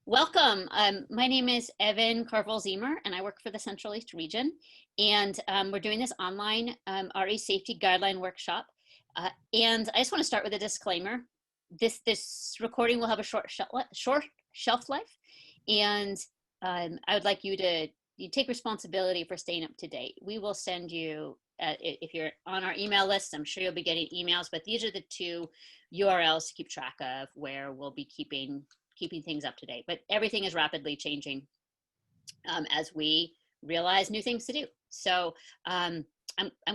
Welcome. My name is Evin Carvill Ziemer, and I work for the Central East region. And we're doing this online RE safety guideline workshop. And I just want to start with a disclaimer. This recording will have a short shelf life, and I would like you to take responsibility for staying up to date. We will send you, if you're on our email list, I'm sure you'll be getting emails, but these are the two URLs to keep track of where we'll be keeping things up to date. But everything is rapidly changing as we realize new things to do. So I'm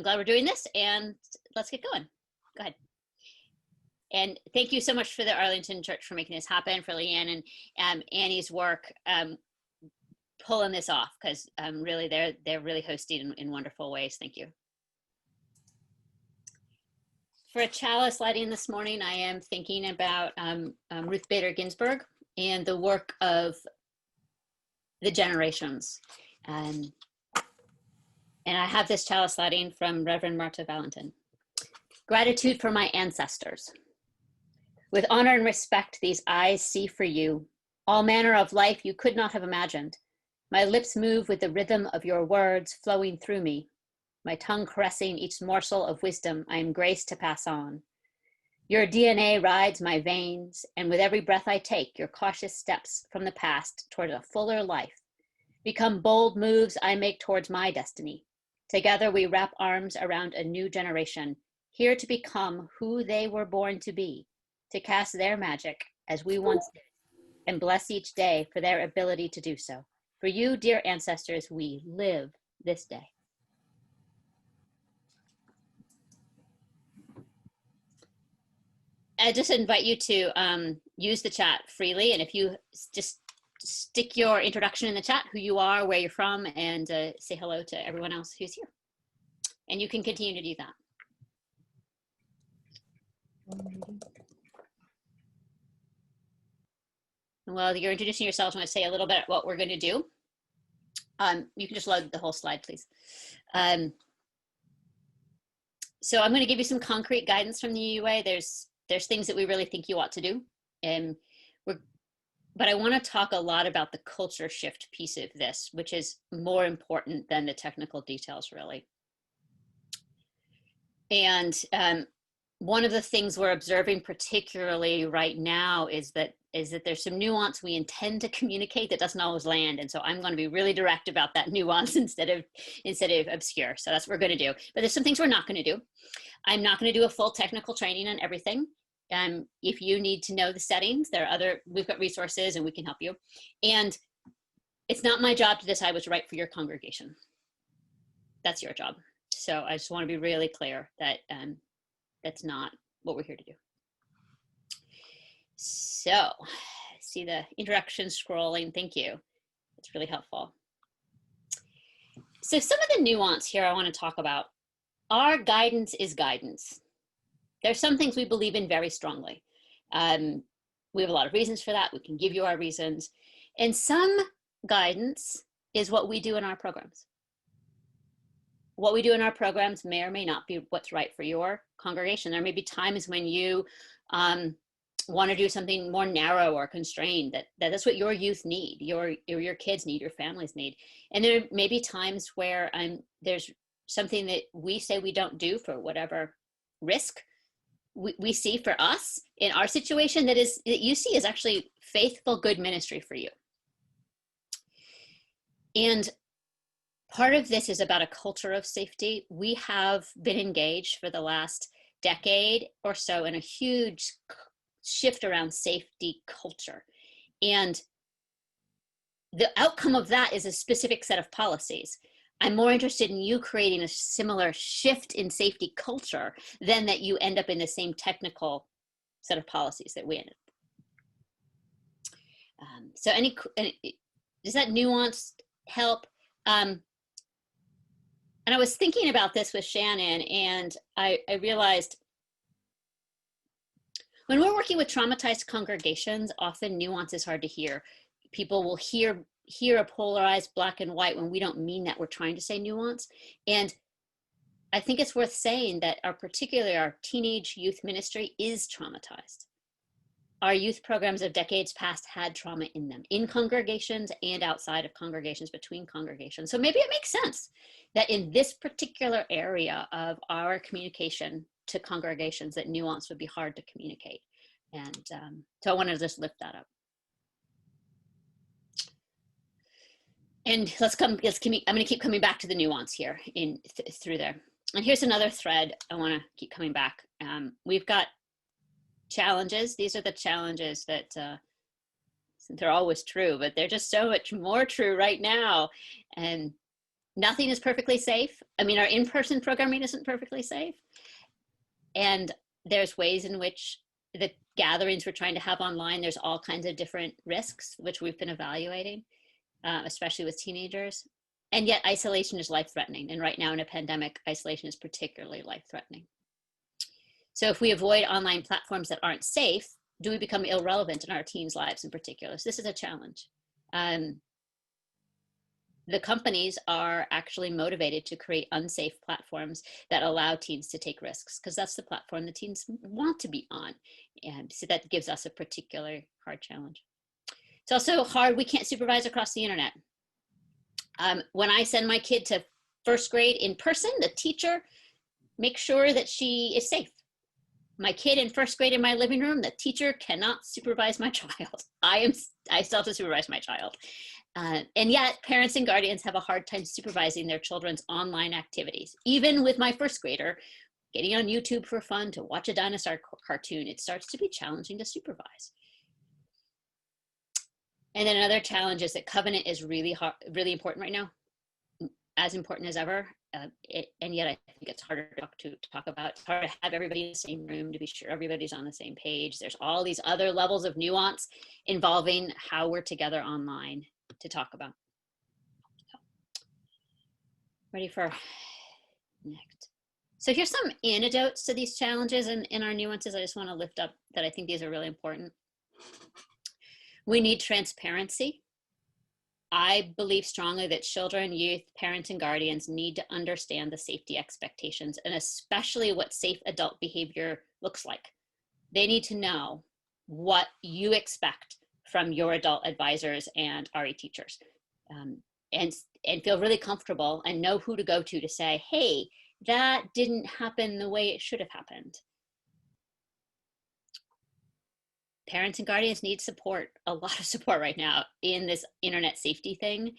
glad we're doing this, and let's get going. Go ahead. And thank you so much for the Arlington Church for making this happen, for Leanne and Annie's work pulling this off, because really they're really hosting in wonderful ways. Thank you. For a Chalice Lighting this morning, I am thinking about Ruth Bader Ginsburg and the work of the generations. And I have this Chalice Lighting from Reverend Marta Valentin. Gratitude for my ancestors. With honor and respect, these eyes see for you all manner of life you could not have imagined. My lips move with the rhythm of your words flowing through me, my tongue caressing each morsel of wisdom I am graced to pass on. Your DNA rides my veins, and with every breath I take, your cautious steps from the past toward a fuller life become bold moves I make towards my destiny. Together we wrap arms around a new generation, here to become who they were born to be, to cast their magic as we once did, and bless each day for their ability to do so. For you, dear ancestors, we live this day. I just invite you to use the chat freely, and if you just stick your introduction in the chat, who you are, where you're from, and say hello to everyone else who's here. And you can continue to do that. While you're introducing yourselves, I want to say a little bit what we're going to do. You can just load the whole slide, please. So I'm going to give you some concrete guidance from the UA. There's things that we really think you ought to do. But I want to talk a lot about the culture shift piece of this, which is more important than the technical details, really. And one of the things we're observing particularly right now is that there's some nuance we intend to communicate that doesn't always land. And so I'm going to be really direct about that nuance instead of obscure. So that's what we're going to do. But there's some things we're not going to do. I'm not going to do a full technical training on everything. If you need to know the settings, we've got resources and we can help you. And it's not my job to decide what's right for your congregation. That's your job. So I just want to be really clear that that's not what we're here to do. So, see the introduction scrolling. Thank you. It's really helpful. So some of the nuance here I want to talk about. Our guidance is guidance. There's some things we believe in very strongly. We have a lot of reasons for that. We can give you our reasons. And some guidance is what we do in our programs. What we do in our programs may or may not be what's right for your congregation. There may be times when you want to do something more narrow or constrained, that's what your youth need, your kids need, your families need. And there may be times where there's something that we say we don't do for whatever risk we see for us in our situation that you see is actually faithful, good ministry for you. And part of this is about a culture of safety. We have been engaged for the last decade or so in a huge shift around safety culture. And the outcome of that is a specific set of policies. I'm more interested in you creating a similar shift in safety culture than that you end up in the same technical set of policies that we ended up. So does that nuance help? And I was thinking about this with Shannon, and I realized when we're working with traumatized congregations, often nuance is hard to hear. People will hear a polarized black and white when we don't mean that. We're trying to say nuance. And I think it's worth saying that particularly our teenage youth ministry is traumatized. our youth programs of decades past had trauma in them, in congregations and outside of congregations, between congregations. So maybe it makes sense that in this particular area of our communication to congregations, that nuance would be hard to communicate. And so I wanted to just lift that up. And I'm going to keep coming back to the nuance here through there. And here's another thread I want to keep coming back. We've got challenges. These are the challenges that they're always true, but they're just so much more true right now. And nothing is perfectly safe. I mean, our in-person programming isn't perfectly safe. And there's ways in which the gatherings we're trying to have online, there's all kinds of different risks, which we've been evaluating, especially with teenagers. And yet isolation is life-threatening. And right now in a pandemic, isolation is particularly life-threatening. So if we avoid online platforms that aren't safe, do we become irrelevant in our teens' lives in particular? So this is a challenge. The companies are actually motivated to create unsafe platforms that allow teens to take risks, because that's the platform the teens want to be on. And so that gives us a particular hard challenge. It's also hard, we can't supervise across the internet. When I send my kid to first grade in person, the teacher makes sure that she is safe. My kid in first grade in my living room, the teacher cannot supervise my child. I still have to supervise my child. And yet parents and guardians have a hard time supervising their children's online activities. Even with my first grader getting on YouTube for fun to watch a dinosaur cartoon, it starts to be challenging to supervise. And then another challenge is that covenant is really important right now, as important as ever. And yet I think it's harder to talk about. It's hard to have everybody in the same room to be sure everybody's on the same page. There's all these other levels of nuance involving how we're together online to talk about. Ready for next. So here's some antidotes to these challenges and in our nuances. I just want to lift up that I think these are really important. We need transparency. I believe strongly that children, youth, parents, and guardians need to understand the safety expectations, and especially what safe adult behavior looks like. They need to know what you expect from your adult advisors and RE teachers, and feel really comfortable and know who to go to say, hey, that didn't happen the way it should have happened. Parents and guardians need support, a lot of support right now in this internet safety thing.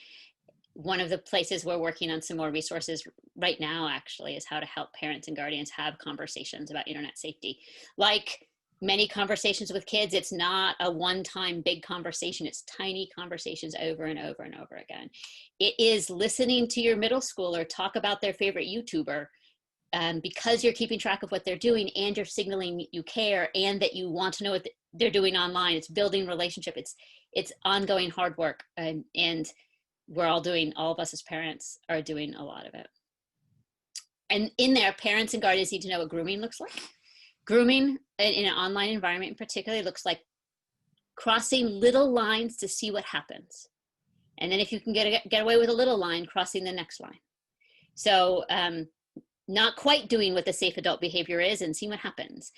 One of the places we're working on some more resources right now actually is how to help parents and guardians have conversations about internet safety. Like many conversations with kids, it's not a one-time big conversation, it's tiny conversations over and over and over again. It is listening to your middle schooler talk about their favorite YouTuber, because you're keeping track of what they're doing and you're signaling you care and that you want to know what they're doing online. It's building relationship. It's ongoing hard work, and we're all of us as parents are doing a lot of it. And in there, parents and guardians need to know what grooming looks like. Grooming in an online environment in particular looks like crossing little lines to see what happens. And then if you can get away with a little line, crossing the next line. So not quite doing what the safe adult behavior is and seeing what happens.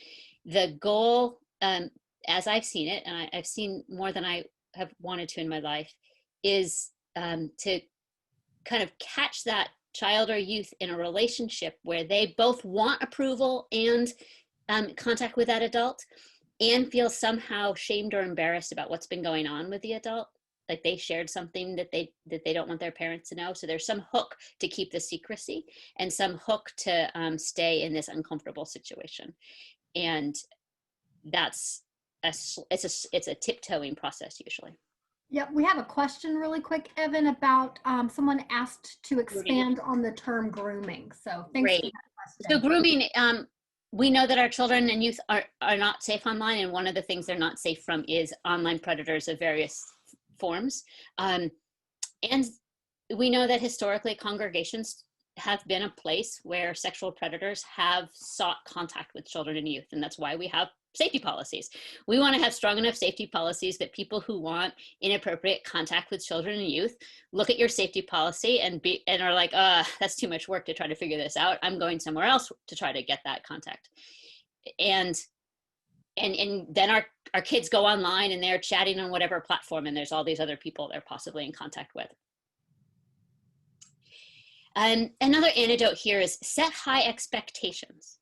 The goal, as I've seen it, and I've seen more than I have wanted to in my life, is to kind of catch that child or youth in a relationship where they both want approval and contact with that adult and feel somehow shamed or embarrassed about what's been going on with the adult. Like they shared something that they don't want their parents to know. So there's some hook to keep the secrecy and some hook to stay in this uncomfortable situation. And it's a tiptoeing process usually. Yeah, we have a question really quick, Evan, about someone asked to expand on the term grooming. So thanks for that question. So grooming, we know that our children and youth are not safe online, and one of the things they're not safe from is online predators of various forms. And we know that historically congregations have been a place where sexual predators have sought contact with children and youth, and that's why we have safety policies. We want to have strong enough safety policies that people who want inappropriate contact with children and youth look at your safety policy and are like, that's too much work to try to figure this out. I'm going somewhere else to try to get that contact. And then our kids go online and they're chatting on whatever platform, and there's all these other people they're possibly in contact with. Another antidote here is set high expectations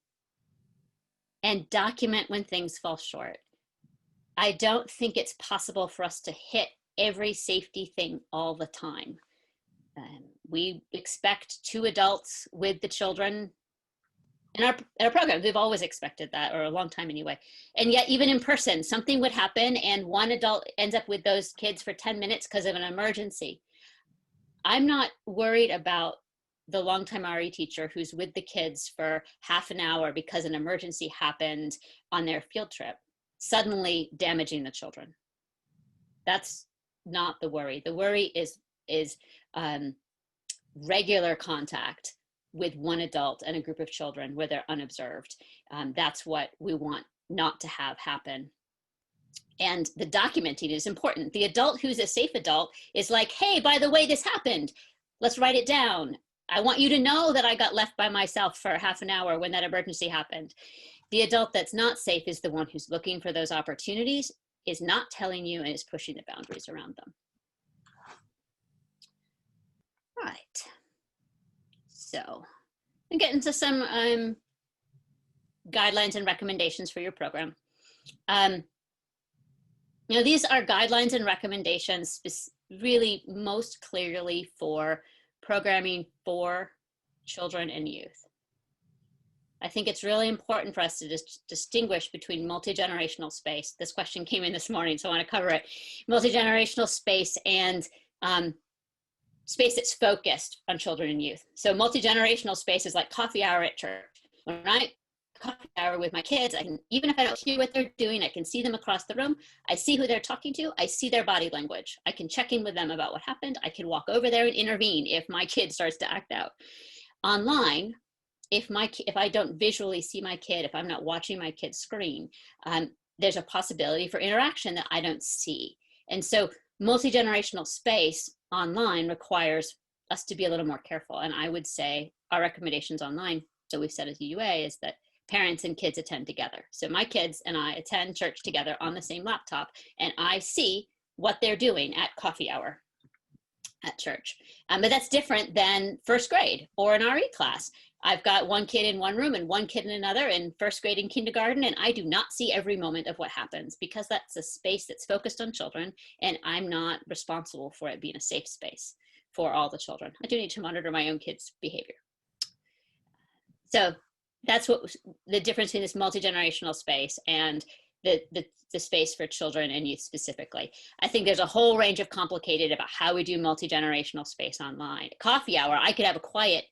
and document when things fall short. I don't think it's possible for us to hit every safety thing all the time. We expect 2 adults with the children in our programs. We've always expected that, or a long time anyway. And yet even in person, something would happen and one adult ends up with those kids for 10 minutes because of an emergency. I'm not worried about the longtime RE teacher who's with the kids for half an hour because an emergency happened on their field trip, suddenly damaging the children. That's not the worry. The worry is regular contact with one adult and a group of children where they're unobserved. That's what we want not to have happen. And the documenting is important. The adult who's a safe adult is like, hey, by the way, this happened. Let's write it down. I want you to know that I got left by myself for half an hour when that emergency happened. The adult that's not safe is the one who's looking for those opportunities, is not telling you, and is pushing the boundaries around them. Right. So I'm getting to some guidelines and recommendations for your program. These are guidelines and recommendations really most clearly for programming for children and youth. I think it's really important for us to distinguish between multi-generational space. This question came in this morning, so I want to cover it. Multi-generational space and space that's focused on children and youth. So multi-generational space is like coffee hour at church. When I coffee hour with my kids, I can, even if I don't hear what they're doing, I can see them across the room. I see who they're talking to. I see their body language. I can check in with them about what happened. I can walk over there and intervene if my kid starts to act out. Online, if I don't visually see my kid, if I'm not watching my kid's screen, there's a possibility for interaction that I don't see. And so multi-generational space online requires us to be a little more careful. And I would say our recommendations online that we've set as UUA is that parents and kids attend together. So my kids and I attend church together on the same laptop, and I see what they're doing at coffee hour at church. But that's different than first grade or an RE class. I've got one kid in one room and one kid in another in first grade and kindergarten, and I do not see every moment of what happens because that's a space that's focused on children, and I'm not responsible for it being a safe space for all the children. I do need to monitor my own kids' behavior. So that's what the difference in this multi-generational space and the space for children and youth specifically. I think there's a whole range of complicated about how we do multi-generational space online. Coffee hour, I could have a quiet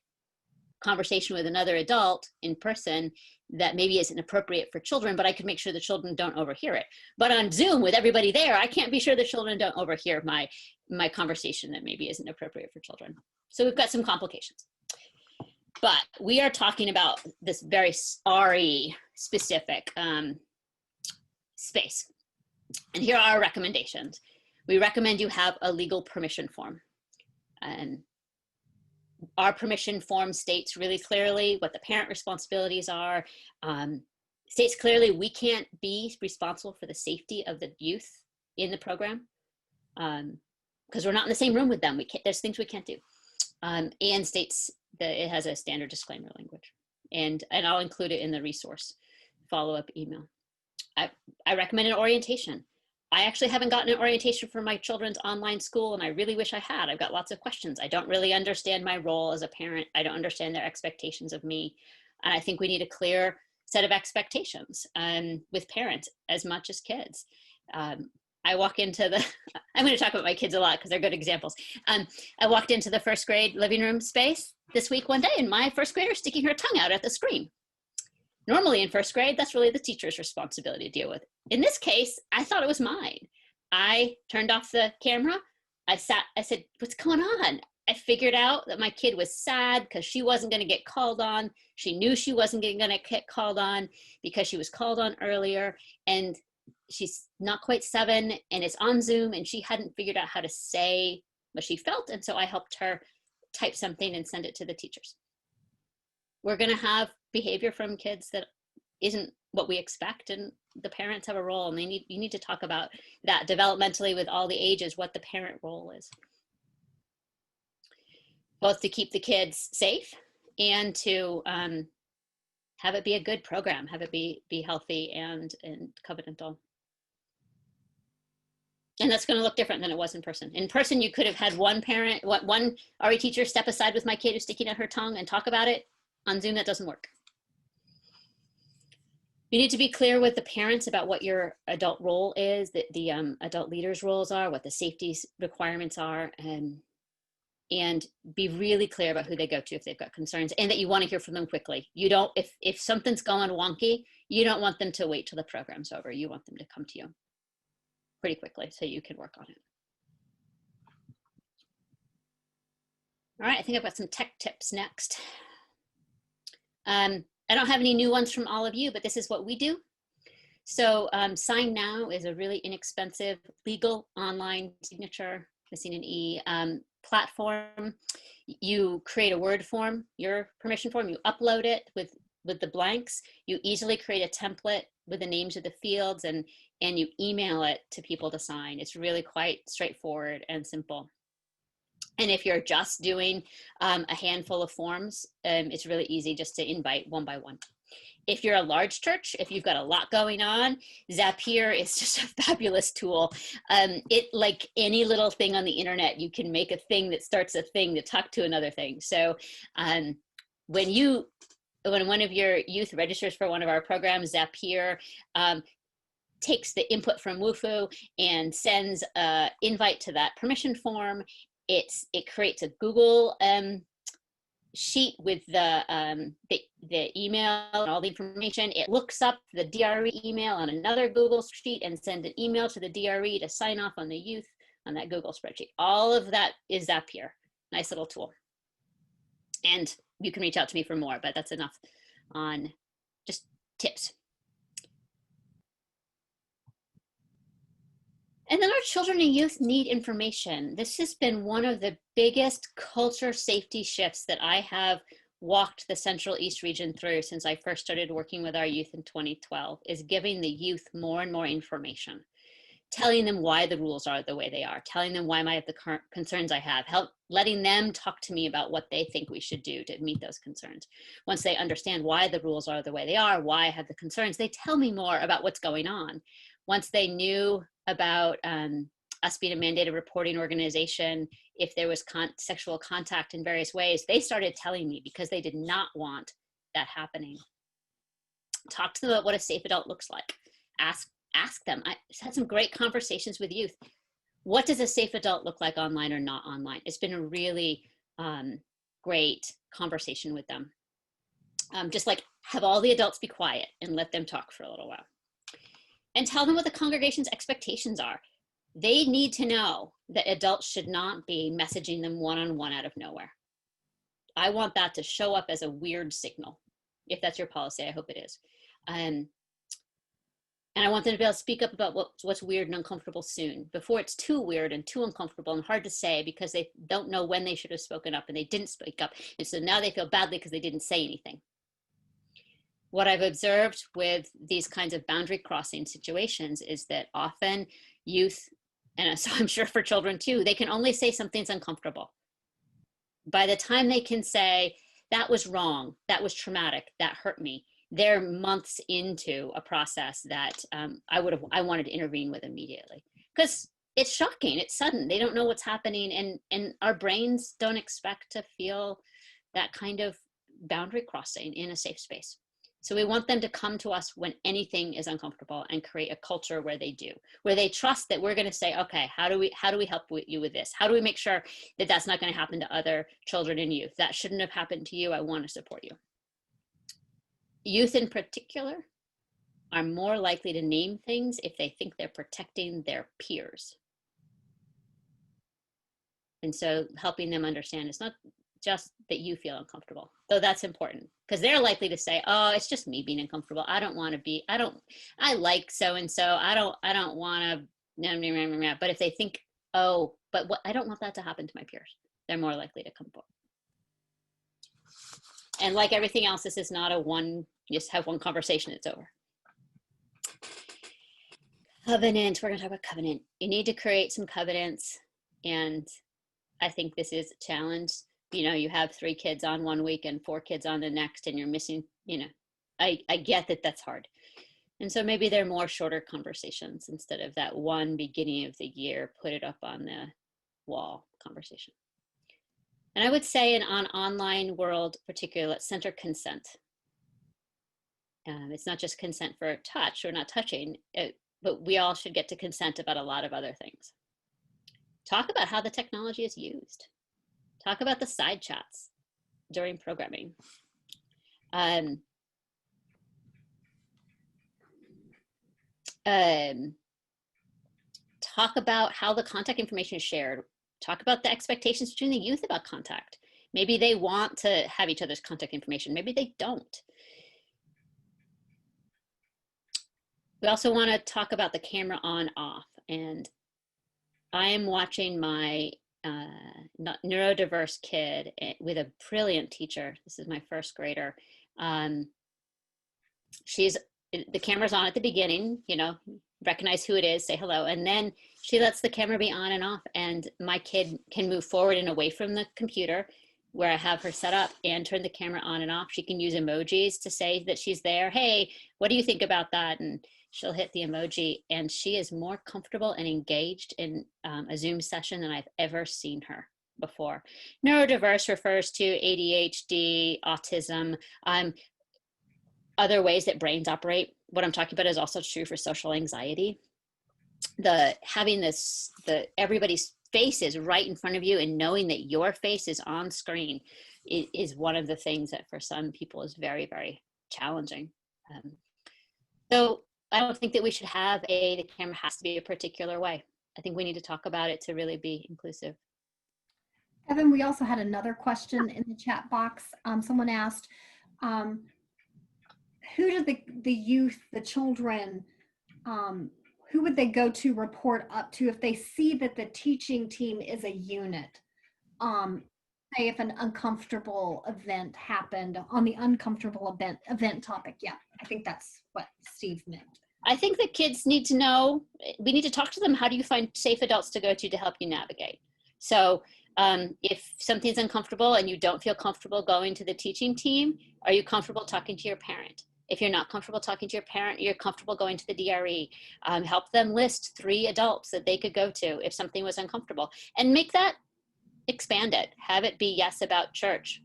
conversation with another adult in person that maybe isn't appropriate for children, but I could make sure the children don't overhear it. But on Zoom with everybody there, I can't be sure the children don't overhear my conversation that maybe isn't appropriate for children. So we've got some complications. But we are talking about this very RE specific space. And here are our recommendations. We recommend you have a legal permission form. And our permission form states really clearly what the parent responsibilities are. States clearly we can't be responsible for the safety of the youth in the program because we're not in the same room with them. There's things we can't do. And states that it has a standard disclaimer language. And I'll include it in the resource follow-up email. I recommend an orientation. I actually haven't gotten an orientation for my children's online school, and I really wish I had. I've got lots of questions. I don't really understand my role as a parent. I don't understand their expectations of me. And I think we need a clear set of expectations with parents as much as kids. I walk into the, I'm going to talk about my kids a lot because they're good examples. I walked into the first grade living room space this week one day, and my first grader is sticking her tongue out at the screen. Normally in first grade, that's really the teacher's responsibility to deal with. In this case, I thought it was mine. I turned off the camera. I said, what's going on? I figured out that my kid was sad because she wasn't going to get called on. She knew she wasn't going to get called on because she was called on earlier. And she's not quite 7 and it's on Zoom, and she hadn't figured out how to say what she felt. And so I helped her type something and send it to the teachers. We're going to have behavior from kids that isn't what we expect, and the parents have a role, and you need to talk about that developmentally with all the ages, what the parent role is, both to keep the kids safe and to have it be a good program, have it be healthy and covenantal. And that's going to look different than it was in person. In person, you could have had one RE teacher step aside with my kid who's sticking out her tongue and talk about it. On Zoom, that doesn't work. You need to be clear with the parents about what your adult role is, that the adult leaders' roles are, what the safety requirements are, and be really clear about who they go to if they've got concerns, and that you want to hear from them quickly. You don't, if something's going wonky, you don't want them to wait till the program's over. You want them to come to you pretty quickly so you can work on it. All right, I think I've got some tech tips next. I don't have any new ones from all of you, but this is what we do. So Sign Now is a really inexpensive legal online signature, missing an E, platform. You create a Word form, your permission form, you upload it with the blanks. You easily create a template with the names of the fields, and you email it to people to sign. It's really quite straightforward and simple. And if you're just doing a handful of forms, it's really easy just to invite one by one. If you're a large church, if you've got a lot going on, Zapier is just a fabulous tool. It, like any little thing on the internet, you can make a thing that starts a thing to talk to another thing. So when one of your youth registers for one of our programs, Zapier takes the input from Wufoo and sends an invite to that permission form. It creates a Google sheet with the email and all the information. It looks up the DRE email on another Google sheet and sends an email to the DRE to sign off on the youth on that Google spreadsheet. All of that is Zapier. Nice little tool. And you can reach out to me for more, but that's enough on just tips. And then our children and youth need information. This has been one of the biggest culture safety shifts that I have walked the Central East region through since I first started working with our youth in 2012, is giving the youth more and more information, telling them why the rules are the way they are, telling them why I have the current concerns I have, letting them talk to me about what they think we should do to meet those concerns. Once they understand why the rules are the way they are, why I have the concerns, they tell me more about what's going on. Once they knew about us being a mandated reporting organization, if there was sexual contact in various ways, they started telling me because they did not want that happening. Talk to them about what a safe adult looks like. Ask them. I had some great conversations with youth. What does a safe adult look like online or not online? It's been a really great conversation with them. Just like have all the adults be quiet and let them talk for a little while. And tell them what the congregation's expectations are. They need to know that adults should not be messaging them one-on-one out of nowhere. I want that to show up as a weird signal. If that's your policy, I hope it is. And I want them to be able to speak up about what's weird and uncomfortable soon, before it's too weird and too uncomfortable and hard to say because they don't know when they should have spoken up and they didn't speak up. And so now they feel badly because they didn't say anything. What I've observed with these kinds of boundary crossing situations is that often youth, and so I'm sure for children too, they can only say something's uncomfortable. By the time they can say, that was wrong, that was traumatic, that hurt me, they're months into a process that I wanted to intervene with immediately. Because it's shocking, it's sudden, they don't know what's happening, and our brains don't expect to feel that kind of boundary crossing in a safe space. So we want them to come to us when anything is uncomfortable and create a culture where they do, where they trust that we're going to say, okay, how do we help you with this? How do we make sure that that's not going to happen to other children and youth? That shouldn't have happened to you. I want to support you. Youth in particular are more likely to name things if they think they're protecting their peers. And so helping them understand it's not just that you feel uncomfortable, though that's important, because they're likely to say, oh, it's just me being uncomfortable. I don't want to be, I like so-and-so. I don't want to, but if they think, oh, but I don't want that to happen to my peers, they're more likely to come forward. And like everything else, this is not just have one conversation, it's over. Covenant, we're gonna talk about covenant. You need to create some covenants, and I think this is a challenge. You know, you have 3 kids on one week and 4 kids on the next, and you're missing, you know, I get that that's hard. And so maybe they're more shorter conversations instead of that one beginning of the year, put it up on the wall conversation. And I would say in an online world, particularly, let's center consent. It's not just consent for touch or not touching, but we all should get to consent about a lot of other things. Talk about how the technology is used. Talk about the side chats during programming. Talk about how the contact information is shared. Talk about the expectations between the youth about contact. Maybe they want to have each other's contact information. Maybe they don't. We also want to talk about the camera on off. And I am watching my neurodiverse kid with a brilliant teacher. This is my first grader. The camera's on at the beginning, you know, recognize who it is, say hello, and then she lets the camera be on and off, and my kid can move forward and away from the computer where I have her set up and turn the camera on and off. She can use emojis to say that she's there. Hey, what do you think about that? And she'll hit the emoji, and she is more comfortable and engaged in a Zoom session than I've ever seen her before. Neurodiverse refers to ADHD, autism, other ways that brains operate. What I'm talking about is also true for social anxiety. Having everybody's face is right in front of you, and knowing that your face is on screen is one of the things that for some people is very, very challenging. So I don't think that we should have the camera has to be a particular way. I think we need to talk about it to really be inclusive. Evan, we also had another question in the chat box. Someone asked, who do the youth, the children, who would they go to report up to if they see that the teaching team is a unit? Say if an uncomfortable event happened on the uncomfortable event topic. Yeah, I think that's what Steve meant. I think the kids need to know, we need to talk to them. How do you find safe adults to go to help you navigate? So if something's uncomfortable and you don't feel comfortable going to the teaching team, are you comfortable talking to your parent? If you're not comfortable talking to your parent, you're comfortable going to the DRE. Help them list 3 adults that they could go to if something was uncomfortable, and make that, expand it. Have it be yes about church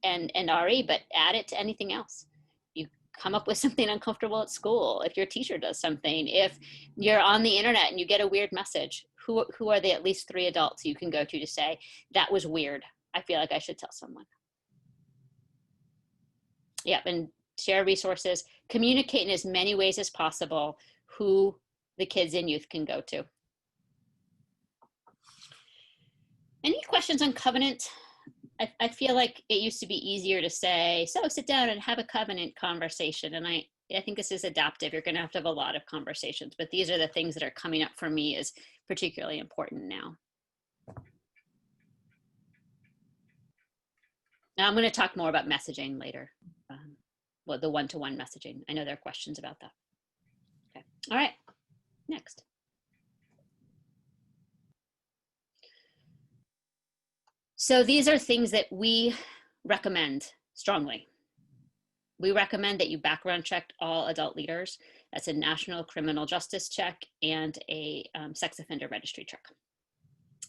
and RE, but add it to anything else. You come up with something uncomfortable at school, if your teacher does something, if you're on the internet and you get a weird message, who are the at least 3 adults you can go to say, that was weird, I feel like I should tell someone. Yeah, and share resources, communicate in as many ways as possible who the kids and youth can go to. Any questions on covenant? I feel like it used to be easier to say, so sit down and have a covenant conversation. And I think this is adaptive. You're going to have a lot of conversations, but these are the things that are coming up for me as particularly important now. Now I'm going to talk more about messaging later. Well, the one-to-one messaging. I know there are questions about that. Okay. All right. Next. So these are things that we recommend strongly. We recommend that you background check all adult leaders. That's a national criminal justice check and a sex offender registry check.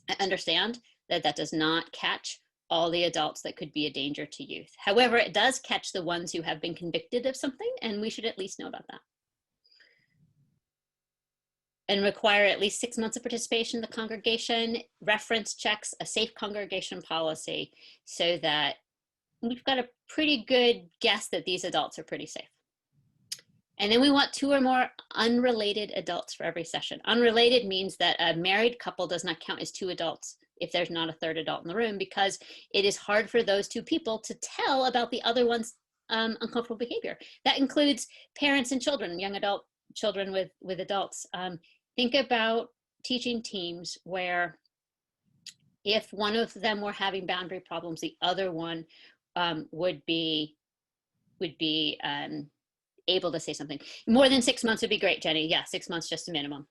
I understand that that does not catch all the adults that could be a danger to youth. However, it does catch the ones who have been convicted of something, and we should at least know about that. And require at least 6 months of participation in the congregation, reference checks, a safe congregation policy, so that we've got a pretty good guess that these adults are pretty safe. And then we want 2 or more unrelated adults for every session. Unrelated means that a married couple does not count as 2 adults if there's not a 3rd adult in the room, because it is hard for those 2 people to tell about the other one's uncomfortable behavior. That includes parents and children, young adult children with adults. Think about teaching teams where if one of them were having boundary problems, the other one would be able to say something. More than 6 months would be great, Jenny. Yeah, 6 months, just a minimum.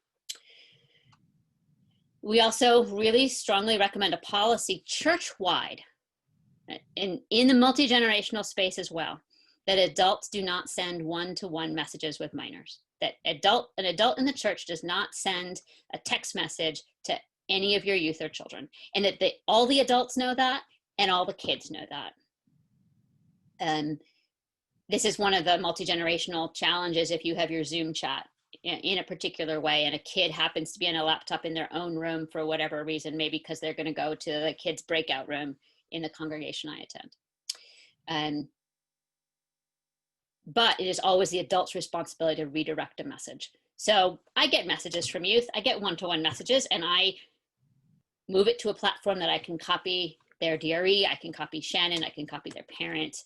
We also really strongly recommend a policy church-wide in the multi-generational space as well, that adults do not send one-to-one messages with minors. That an adult in the church does not send a text message to any of your youth or children, and that all the adults know that and all the kids know that. This is one of the multi-generational challenges if you have your Zoom chat in a particular way and a kid happens to be on a laptop in their own room for whatever reason, maybe because they're going to go to the kids' breakout room in the congregation I attend. But it is always the adult's responsibility to redirect a message. So I get messages from youth, I get one-to-one messages, and I move it to a platform that I can copy their DRE, I can copy Shannon, I can copy their parents.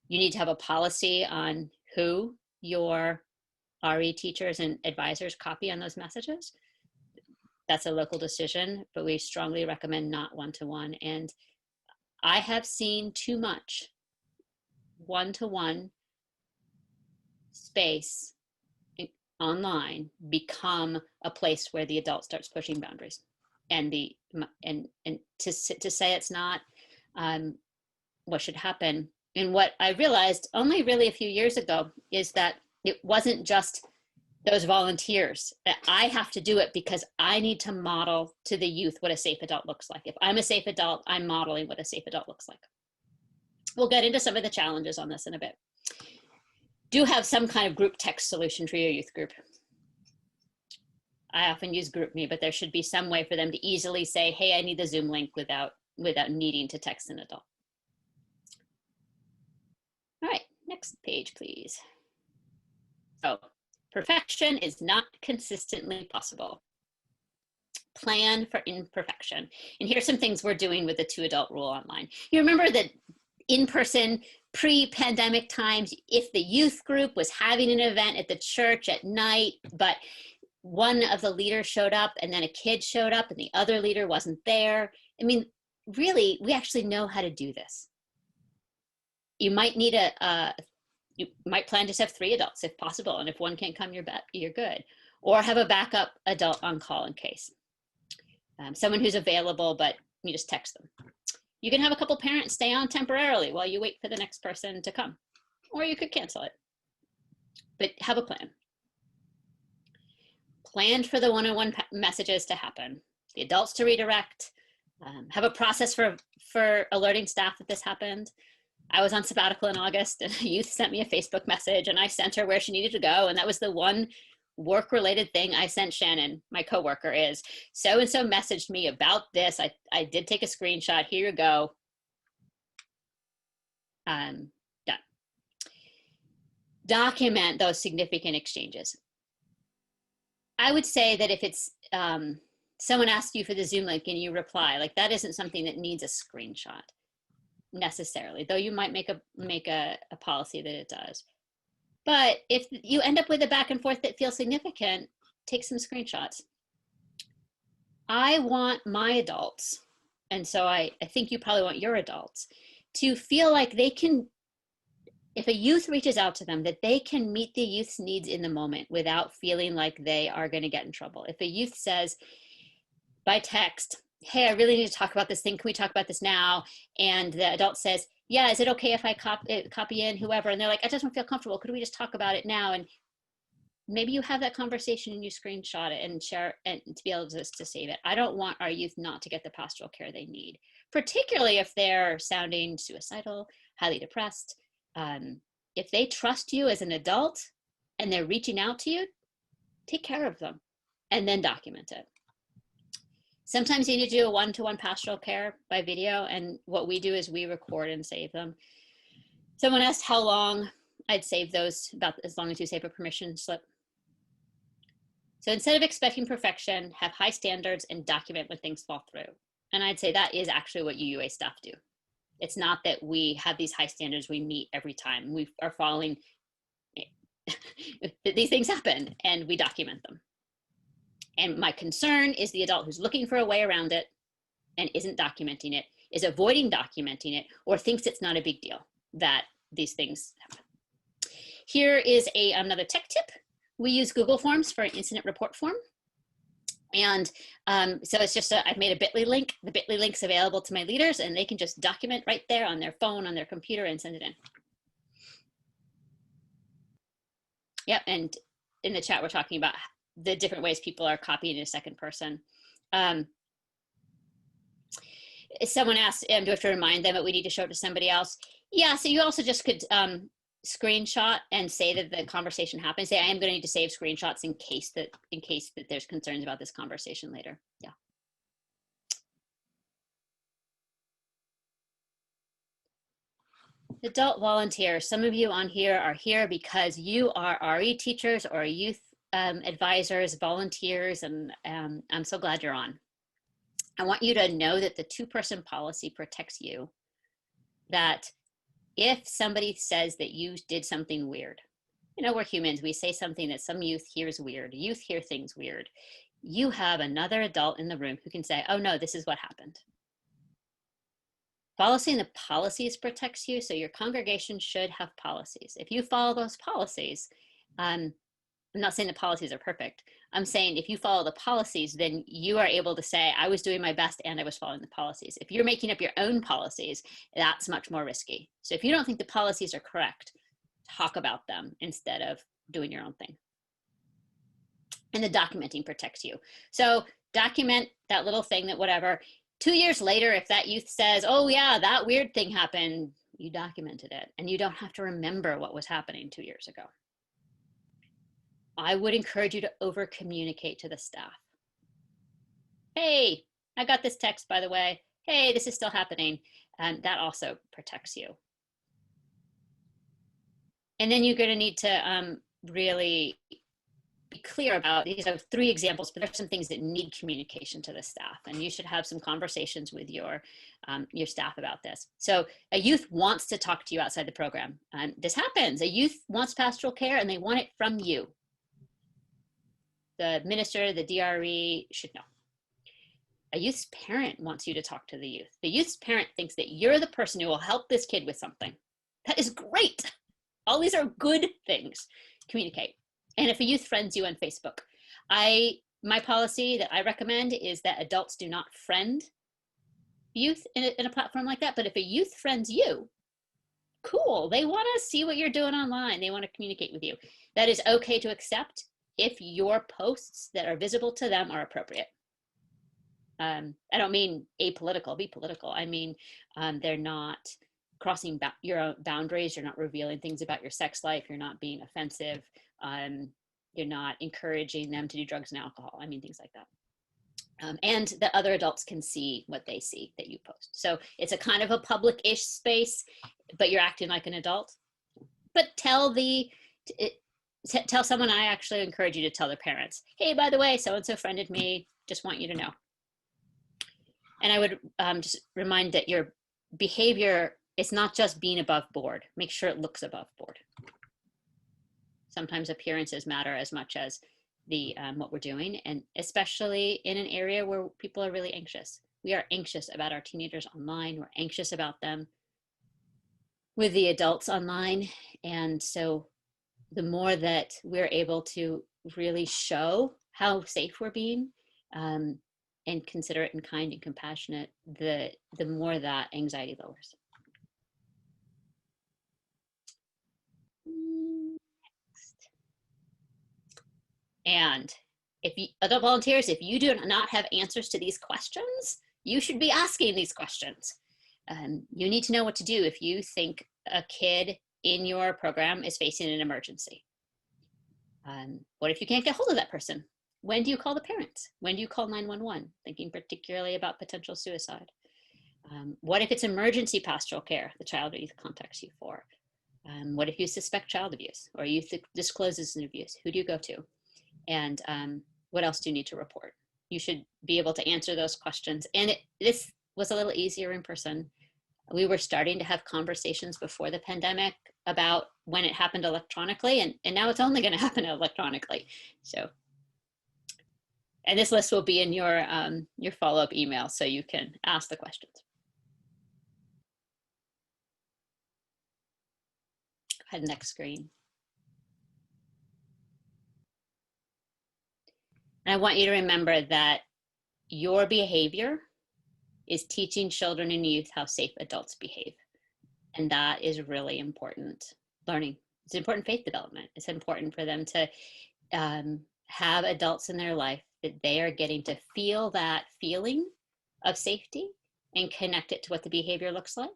You need to have a policy on who your RE teachers and advisors copy on those messages. That's a local decision, but we strongly recommend not one-to-one. And I have seen too much one-to-one space online become a place where the adult starts pushing boundaries, and to say it's not what should happen. And what I realized only really a few years ago is that it wasn't just those volunteers, that I have to do it because I need to model to the youth what a safe adult looks like. If I'm a safe adult, I'm modeling what a safe adult looks like. We'll get into some of the challenges on this in a bit. Do have some kind of group text solution for your youth group. I often use GroupMe, but there should be some way for them to easily say, hey, I need the Zoom link without needing to text an adult. All right, next page, please. So, perfection is not consistently possible. Plan for imperfection. And here's some things we're doing with the 2-adult rule online. You remember that in-person pre-pandemic times, if the youth group was having an event at the church at night, but one of the leaders showed up and then a kid showed up and the other leader wasn't there. I mean, really, we actually know how to do this. You might need you might plan to just have 3 adults if possible. And if one can't come, you're good. Or have a backup adult on call in case. Someone who's available, but you just text them. You can have a couple parents stay on temporarily while you wait for the next person to come. Or you could cancel it. But have a plan. Plan for the one-on-one messages to happen. The adults to redirect. Have a process for alerting staff that this happened. I was on sabbatical in August and a youth sent me a Facebook message and I sent her where she needed to go. And that was the one work-related thing I sent Shannon, my coworker, is so-and-so messaged me about this. I did take a screenshot. Here you go. Done. Document those significant exchanges. I would say that if it's someone asks you for the Zoom link and you reply, like that isn't something that needs a screenshot necessarily, though you might make a policy that it does. But if you end up with a back and forth that feels significant, take some screenshots. I want my adults, and so I think you probably want your adults, to feel like they can, if a youth reaches out to them, that they can meet the youth's needs in the moment without feeling like they are going to get in trouble. If a youth says by text, hey, I really need to talk about this thing. Can we talk about this now? And the adult says, yeah, is it okay if I copy in whoever? And they're like, I just don't feel comfortable. Could we just talk about it now? And maybe you have that conversation and you screenshot it and share it and to be able to save it. I don't want our youth not to get the pastoral care they need, particularly if they're sounding suicidal, highly depressed. If they trust you as an adult and they're reaching out to you, take care of them and then document it. Sometimes you need to do a one-to-one pastoral care by video, and what we do is we record and save them. Someone asked how long. I'd save those about as long as you save a permission slip. So instead of expecting perfection, have high standards and document when things fall through. And I'd say that is actually what UUA staff do. It's not that we have these high standards we meet every time. We are following, these things happen and we document them. And my concern is the adult who's looking for a way around it and isn't documenting it, is avoiding documenting it, or thinks it's not a big deal that these things happen. Here is another tech tip. We use Google Forms for an incident report form. And so it's just, I've made a bit.ly link. The bit.ly link's available to my leaders, and they can just document right there on their phone, on their computer, and send it in. Yep, and in the chat, we're talking about the different ways people are copying in a second person. Someone asked, do I have to remind them that we need to show it to somebody else? Yeah, so you also just could screenshot and say that the conversation happened. Say, I am going to need to save screenshots in case that there's concerns about this conversation later. Yeah. Adult volunteers. Some of you on here are here because you are RE teachers or youth advisors, volunteers, and I'm so glad you're on. I want you to know that the 2-person policy protects you. That if somebody says that you did something weird, you know, we're humans, we say something that some youth hears weird, youth hear things weird. You have another adult in the room who can say, oh no, this is what happened. Following the policies protects you, so your congregation should have policies. If you follow those policies, I'm not saying the policies are perfect. I'm saying if you follow the policies, then you are able to say, I was doing my best and I was following the policies. If you're making up your own policies, that's much more risky. So if you don't think the policies are correct, talk about them instead of doing your own thing. And the documenting protects you. So document that little thing, that whatever. 2 years later, if that youth says, oh yeah, that weird thing happened, you documented it and you don't have to remember what was happening 2 years ago. I would encourage you to over communicate to the staff. Hey, I got this text, by the way. Hey, this is still happening. And that also protects you. And then you're going to need to really be clear about, these are 3 examples, but there's some things that need communication to the staff, and you should have some conversations with your staff about this. So a youth wants to talk to you outside the program. This happens. A youth wants pastoral care and they want it from you. The minister, the DRE should know. A youth's parent wants you to talk to the youth. The youth's parent thinks that you're the person who will help this kid with something. That is great. All these are good things. Communicate. And if a youth friends you on Facebook, my policy that I recommend is that adults do not friend youth in a platform like that. But if a youth friends you, cool. They want to see what you're doing online. They want to communicate with you. That is okay to accept if your posts that are visible to them are appropriate. I don't mean apolitical, be political. I mean, they're not crossing your own boundaries. You're not revealing things about your sex life. You're not being offensive. You're not encouraging them to do drugs and alcohol. I mean, things like that. And the other adults can see what they see that you post. So it's a kind of a public-ish space, but you're acting like an adult. But tell someone, I actually encourage you to tell their parents, hey, by the way, so-and-so friended me, just want you to know. And I would just remind that your behavior is not just being above board. Make sure it looks above board. Sometimes appearances matter as much as what we're doing, and especially in an area where people are really anxious. We are anxious about our teenagers online. We're anxious about them with the adults online. And so the more that we're able to really show how safe we're being, and considerate and kind and compassionate, the more that anxiety lowers. Next. And if you, adult volunteers, if you do not have answers to these questions, you should be asking these questions. You need to know what to do if you think a kid in your program is facing an emergency. What if you can't get hold of that person? When do you call the parents? When do you call 911? Thinking particularly about potential suicide. What if it's emergency pastoral care the child or youth contacts you for? What if you suspect child abuse or youth discloses an abuse? Who do you go to? And what else do you need to report? You should be able to answer those questions. And this was a little easier in person. We were starting to have conversations before the pandemic about when it happened electronically, and now it's only going to happen electronically. So, and this list will be in your follow-up email, so you can ask the questions. Go ahead, next screen. And I want you to remember that your behavior is teaching children and youth how safe adults behave. And that is really important learning. It's important faith development. It's important for them to have adults in their life that they are getting to feel that feeling of safety and connect it to what the behavior looks like.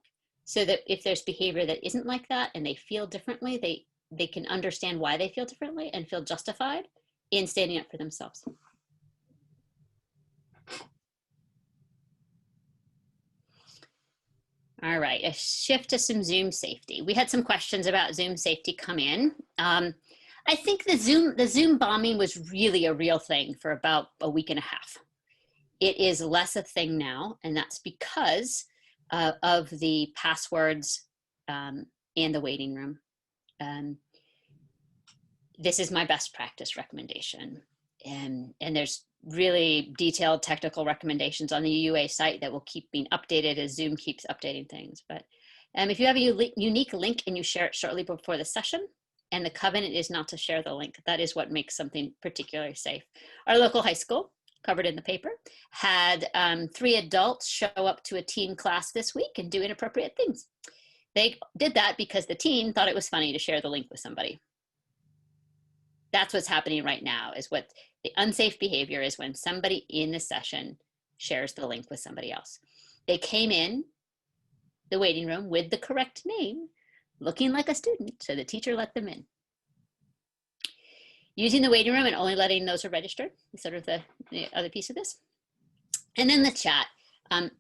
So that if there's behavior that isn't like that and they feel differently, they can understand why they feel differently and feel justified in standing up for themselves. All right, a shift to some Zoom safety. We had some questions about Zoom safety come in. I think the Zoom bombing was really a real thing for about a week and a half. It is less a thing now, and that's because of the passwords and the waiting room. This is my best practice recommendation. And there's really detailed technical recommendations on the UA site that will keep being updated as Zoom keeps updating things. But if you have a unique link and you share it shortly before the session, and the covenant is not to share the link, that is what makes something particularly safe. Our local high school, covered in the paper, had 3 adults show up to a teen class this week and do inappropriate things. They did that because the teen thought it was funny to share the link with somebody. That's what's happening right now, is what the unsafe behavior is when somebody in the session shares the link with somebody else. They came in the waiting room with the correct name, looking like a student, so the teacher let them in. Using the waiting room and only letting those who are registered is sort of the other piece of this. And then the chat. I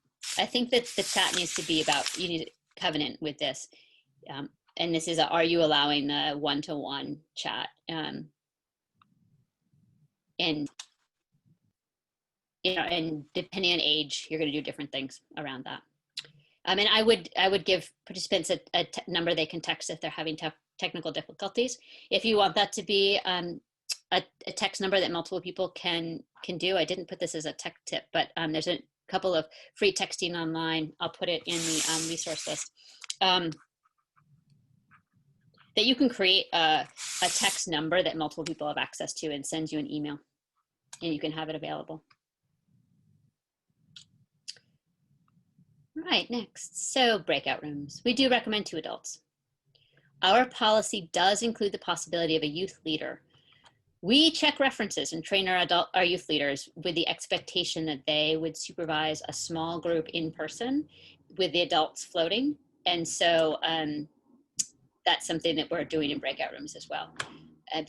think that the chat needs to be about, you need a covenant with this. And this is are you allowing the one-to-one chat? And and depending on age, you're going to do different things around that. And I would give participants a number they can text if they're having technical difficulties. If you want that to be a text number that multiple people can do, I didn't put this as a tech tip, but there's a couple of free texting online. I'll put it in the resource list. That you can create a text number that multiple people have access to and sends you an email, and you can have it available. All right, next. So breakout rooms. We do recommend 2 adults. Our policy does include the possibility of a youth leader. We check references and train our youth leaders with the expectation that they would supervise a small group in person with the adults floating. And so that's something that we're doing in breakout rooms as well. But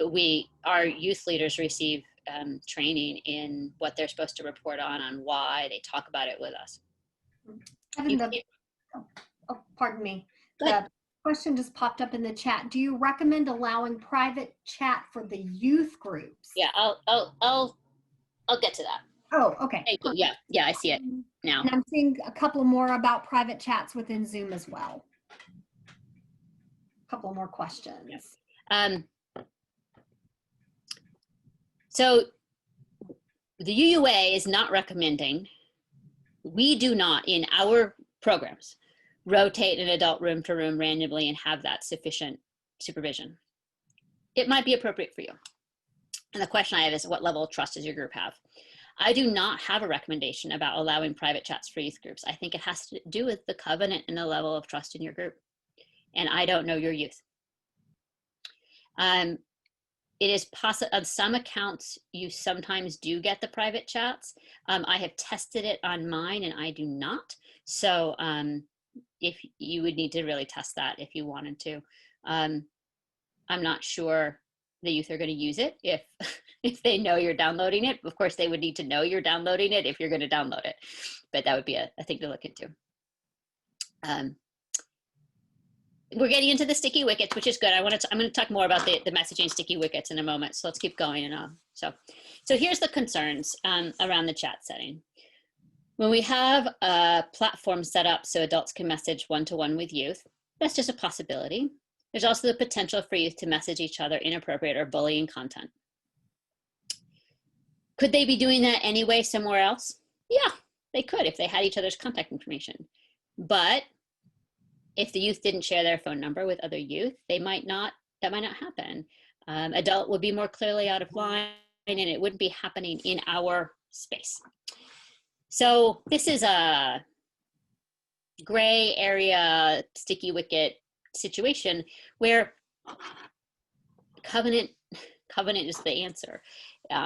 our youth leaders receive training in what they're supposed to report on why they talk about it with us. Pardon me. The question just popped up in the chat. Do you recommend allowing private chat for the youth groups? Yeah, I'll get to that. Oh, okay. Yeah, I see it now. And I'm seeing a couple more about private chats within Zoom as well. A couple more questions. Yeah. So the UUA is not recommending, we do not in our programs rotate an adult room to room randomly and have that sufficient supervision. It might be appropriate for you. And the question I have is, what level of trust does your group have? I do not have a recommendation about allowing private chats for youth groups. I think it has to do with the covenant and the level of trust in your group. And I don't know your youth. It is possible on some accounts you sometimes do get the private chats. I have tested it on mine and I do not. So if you would need to really test that if you wanted to. I'm not sure the youth are going to use it if they know you're downloading it. Of course, they would need to know you're downloading it if you're going to download it. But that would be a thing to look into. We're getting into the sticky wickets, which is good. I'm going to talk more about the messaging sticky wickets in a moment. So let's keep going. So here's the concerns around the chat setting. When we have a platform set up so adults can message one-to-one with youth, that's just a possibility. There's also the potential for youth to message each other inappropriate or bullying content. Could they be doing that anyway somewhere else? Yeah, they could if they had each other's contact information. But if the youth didn't share their phone number with other youth, that might not happen. Adult would be more clearly out of line and it wouldn't be happening in our space. So this is a gray area, sticky wicket situation where covenant is the answer.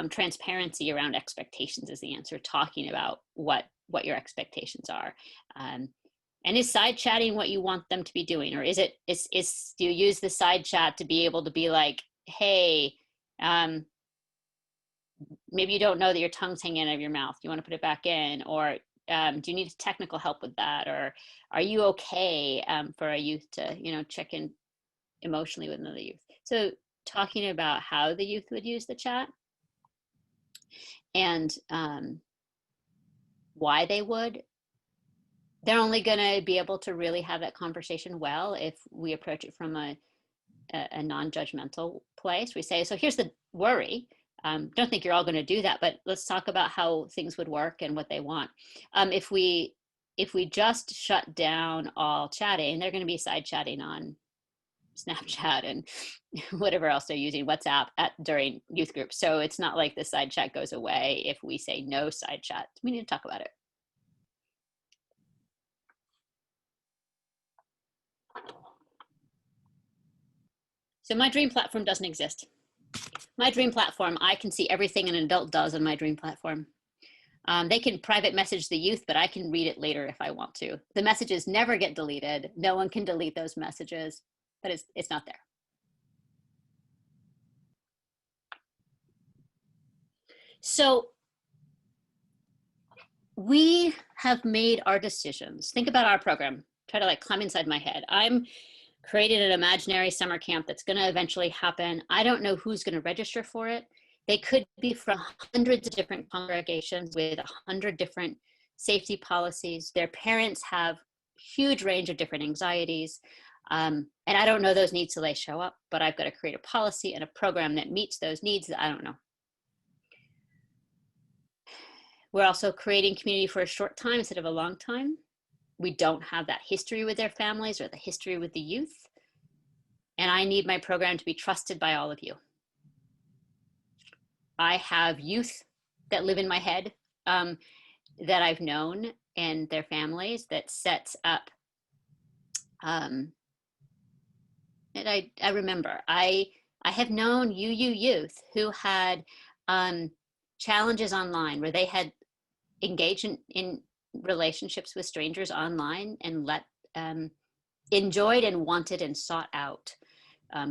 Transparency around expectations is the answer, talking about what your expectations are. And is side chatting what you want them to be doing? Or do you use the side chat to be able to be like, hey, maybe you don't know that your tongue's hanging out of your mouth. You want to put it back in? Or do you need technical help with that? Or are you okay for a youth to, check in emotionally with another youth? So talking about how the youth would use the chat and why they would. They're only going to be able to really have that conversation well if we approach it from a non-judgmental place. We say, so here's the worry. Don't think you're all going to do that, but let's talk about how things would work and what they want. If we just shut down all chatting, they're going to be side chatting on Snapchat and whatever else they're using, WhatsApp during youth groups. So it's not like the side chat goes away if we say no side chat. We need to talk about it. So my dream platform doesn't exist. My dream platform, I can see everything an adult does on my dream platform. They can private message the youth, but I can read it later if I want to. The messages never get deleted. No one can delete those messages, but it's not there. So we have made our decisions. Think about our program. Try to climb inside my head. I'm creating an imaginary summer camp that's going to eventually happen. I don't know who's going to register for it. They could be from hundreds of different congregations with 100 different safety policies. Their parents have huge range of different anxieties. And I don't know those needs till they show up, but I've got to create a policy and a program that meets those needs that I don't know. We're also creating community for a short time instead of a long time. We don't have that history with their families or the history with the youth. And I need my program to be trusted by all of you. I have youth that live in my head that I've known and their families that sets up. And I remember, I have known youth who had challenges online where they had engaged in relationships with strangers online and enjoyed and wanted and sought out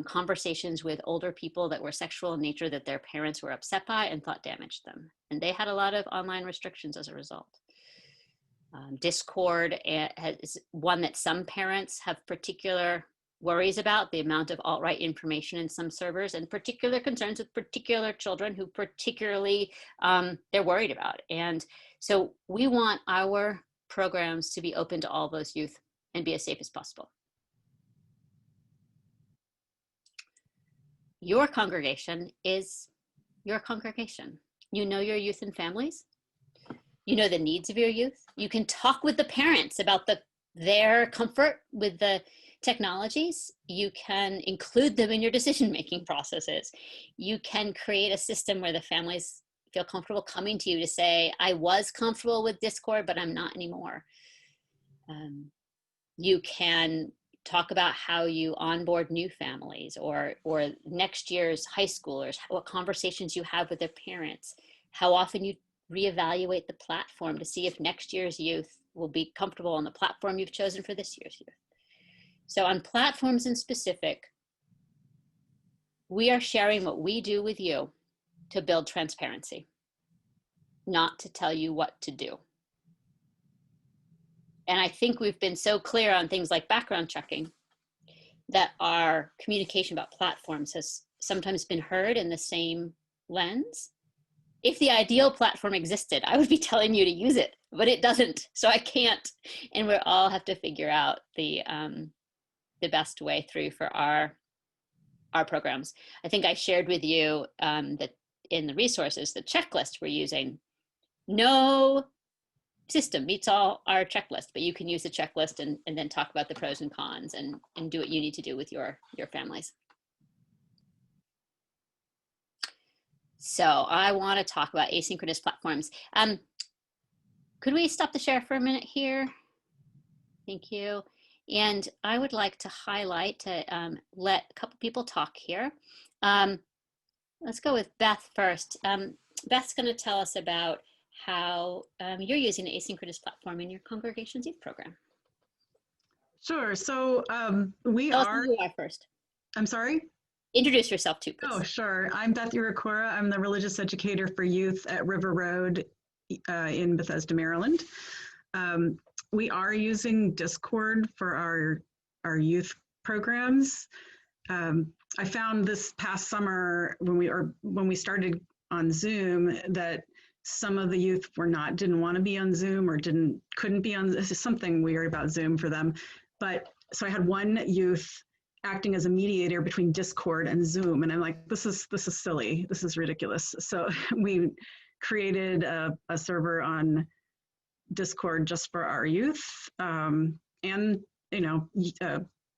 conversations with older people that were sexual in nature that their parents were upset by and thought damaged them. And they had a lot of online restrictions as a result. Discord is one that some parents have particular worries about, the amount of alt-right information in some servers and particular concerns with particular children who particularly they're worried about. And so we want our programs to be open to all those youth and be as safe as possible. Your congregation is your congregation. You know your youth and families. You know the needs of your youth. You can talk with the parents about their comfort with the technologies. You can include them in your decision-making processes. You can create a system where the families feel comfortable coming to you to say, I was comfortable with Discord, but I'm not anymore. You can talk about how you onboard new families or next year's high schoolers, what conversations you have with their parents, how often you reevaluate the platform to see if next year's youth will be comfortable on the platform you've chosen for this year's youth. So on platforms in specific, we are sharing what we do with you to build transparency, not to tell you what to do. And I think we've been so clear on things like background checking that our communication about platforms has sometimes been heard in the same lens. If the ideal platform existed, I would be telling you to use it, but it doesn't, so I can't. And we all have to figure out the best way through for our programs. I think I shared with you that in the resources, the checklist we're using, no system meets all our checklist, but you can use the checklist and then talk about the pros and cons and do what you need to do with your families. So I want to talk about asynchronous platforms. Could we stop the share for a minute here? Thank you. And I would like to highlight, to let a couple people talk here. Let's go with Beth first. Beth's going to tell us about how you're using the asynchronous platform in your congregation's youth program. Sure. So we Tell us are. who you are first. I'm sorry? Introduce yourself too, please. Oh, sure. I'm Beth Irakura. I'm the religious educator for youth at River Road in Bethesda, Maryland. We are using Discord for our youth programs. I found this past summer when we started on Zoom that some of the youth didn't want to be on Zoom or couldn't be on. This is something weird about Zoom for them. But so I had one youth acting as a mediator between Discord and Zoom, and I'm like, this is silly. This is ridiculous. So we created a server on Discord just for our youth, and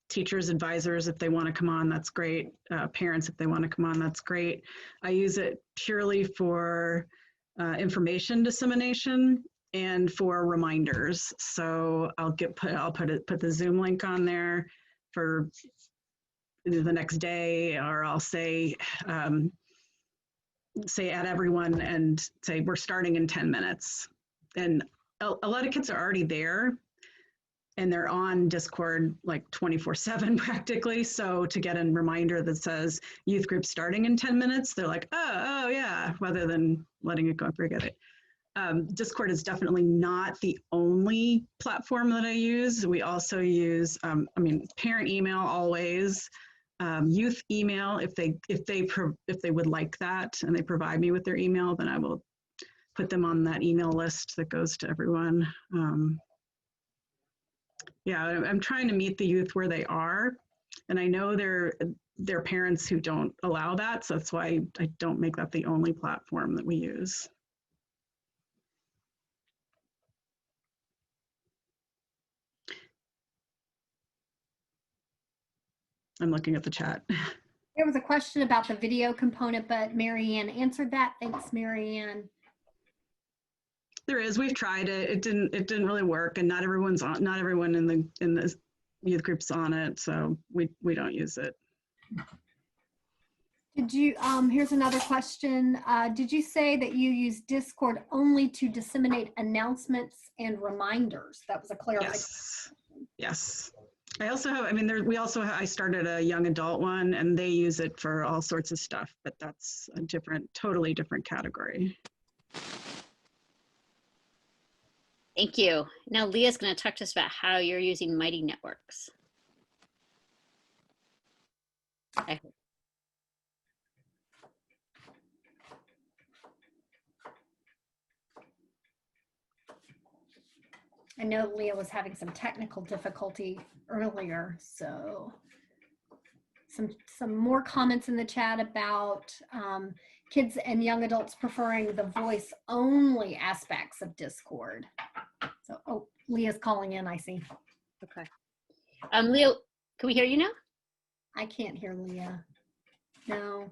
teachers, advisors, if they want to come on, that's great. Parents, if they want to come on, that's great. I use it purely for information dissemination and for reminders. So I'll put the Zoom link on there for the next day, or I'll say add everyone and say we're starting in 10 minutes. And a lot of kids are already there and they're on Discord like 24/7 practically. So to get a reminder that says youth group starting in 10 minutes, they're like, oh yeah, rather than letting it go and forget it. Discord is definitely not the only platform that I use. We also use, parent email always, youth email if they would like that and they provide me with their email, then I will put them on that email list that goes to everyone. Yeah, I'm trying to meet the youth where they are, and I know there are parents who don't allow that, so that's why I don't make that the only platform that we use. I'm looking at the chat. There was a question about the video component, but Marianne answered that. Thanks, Marianne. There is. We've tried it. It didn't really work, and not everyone in the youth group's on it, so we don't use it. Did you? Here's another question. Did you say that you use Discord only to disseminate announcements and reminders? That was a clarification. Yes. I also have. I started a young adult one, and they use it for all sorts of stuff, but that's a totally different category. Thank you. Now Leah's going to talk to us about how you're using Mighty Networks. I know Leah was having some technical difficulty earlier, so some more comments in the chat about kids and young adults preferring the voice only aspects of Discord. So, Leah's calling in, I see. Okay. Leah, can we hear you now? I can't hear Leah. No,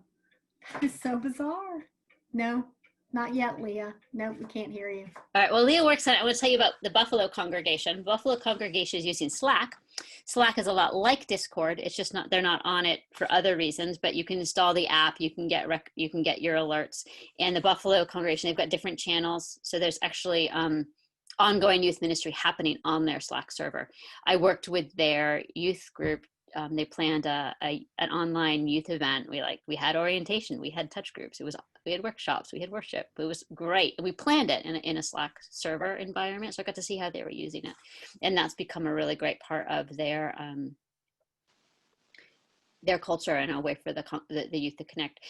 that is so bizarre. No, not yet, Leah. No, we can't hear you. All right, well, Leah works on it. I want to tell you about the Buffalo congregation. Buffalo congregation is using Slack. Slack is a lot like Discord. It's just they're not on it for other reasons, but you can install the app, you can get your alerts. And the Buffalo congregation, they've got different channels. So there's actually ongoing youth ministry happening on their Slack server. I worked with their youth group. They planned an online youth event. We had orientation, we had touch groups. We had workshops, we had worship. It was great. We planned it in a Slack server environment, so I got to see how they were using it, and that's become a really great part of their culture and a way for the youth to connect.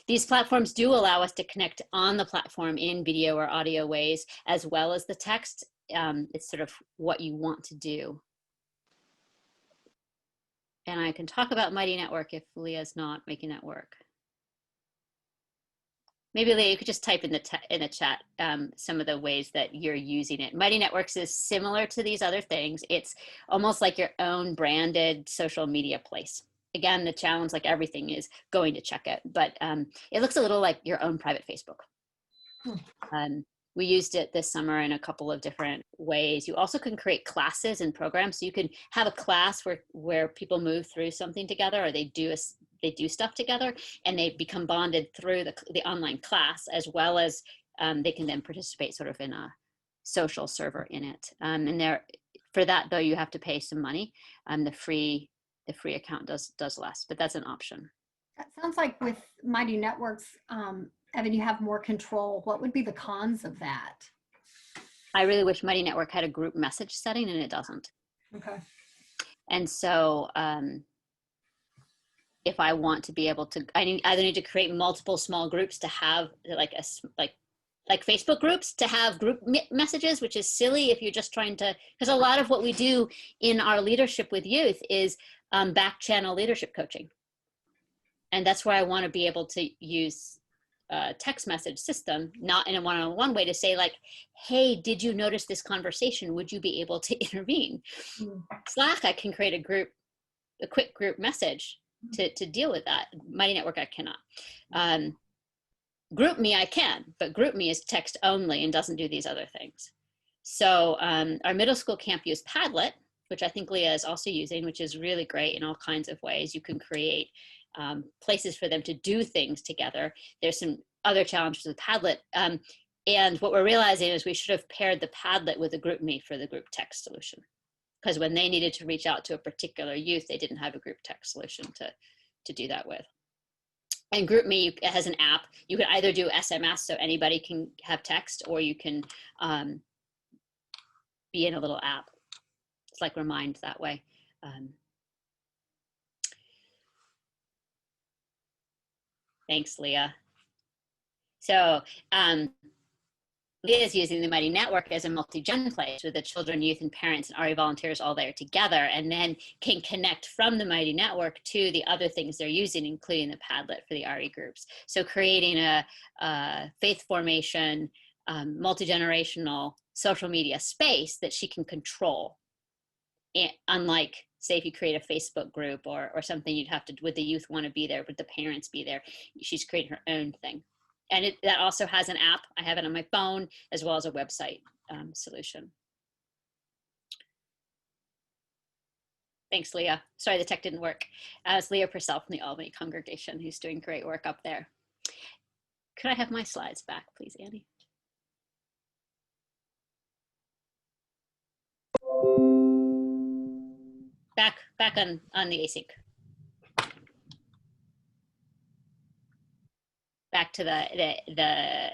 These platforms do allow us to connect on the platform in video or audio ways, as well as the text. It's sort of what you want to do. And I can talk about Mighty Network if Leah's not making that work. Maybe Leah, you could just type in the chat some of the ways that you're using it. Mighty Networks is similar to these other things. It's almost like your own branded social media place. again, the challenge, like everything, is going to check it. But it looks a little like your own private Facebook. We used it this summer in a couple of different ways. You also can create classes and programs. So you can have a class where people move through something together, or they do stuff together, and they become bonded through the online class, as well as they can then participate sort of in a social server in it. And for that though, you have to pay some money. The free account does less, but that's an option. That sounds like with Mighty Networks, Evan, you have more control. What would be the cons of that? I really wish Mighty Network had a group message setting, and it doesn't. Okay. And so if I want to be able to, I either need to create multiple small groups to have like Facebook groups to have group messages, which is silly if you're just trying to, because a lot of what we do in our leadership with youth is back channel leadership coaching. And that's where I want to be able to use text message system, not in a one-on-one way, to say like, hey, did you notice this conversation? Would you be able to intervene? Slack, I can create a quick group message to deal with that. Mighty Network, I cannot. GroupMe, I can, but GroupMe is text only and doesn't do these other things. So our middle school camp used Padlet, which I think Leah is also using, which is really great in all kinds of ways. You can create places for them to do things together. There's some other challenges with Padlet. And what we're realizing is we should have paired the Padlet with the GroupMe for the group text solution. Because when they needed to reach out to a particular youth, they didn't have a group text solution to do that with. And GroupMe has an app. You can either do SMS, so anybody can have text, or you can be in a little app. It's like Remind that way. Thanks, Leah. So Leah's using the Mighty Network as a multi-gen place with the children, youth, and parents and RE volunteers all there together, and then can connect from the Mighty Network to the other things they're using, including the Padlet for the RE groups. So creating a faith formation, multi-generational social media space that she can control. And unlike, say, if you create a Facebook group or something, you'd have to, would the youth want to be there? Would the parents be there? She's creating her own thing. And that also has an app. I have it on my phone, as well as a website solution. Thanks, Leah. Sorry, the tech didn't work. It's Leah Purcell from the Albany congregation, who's doing great work up there. Could I have my slides back, please, Annie? Back on the async. Back to the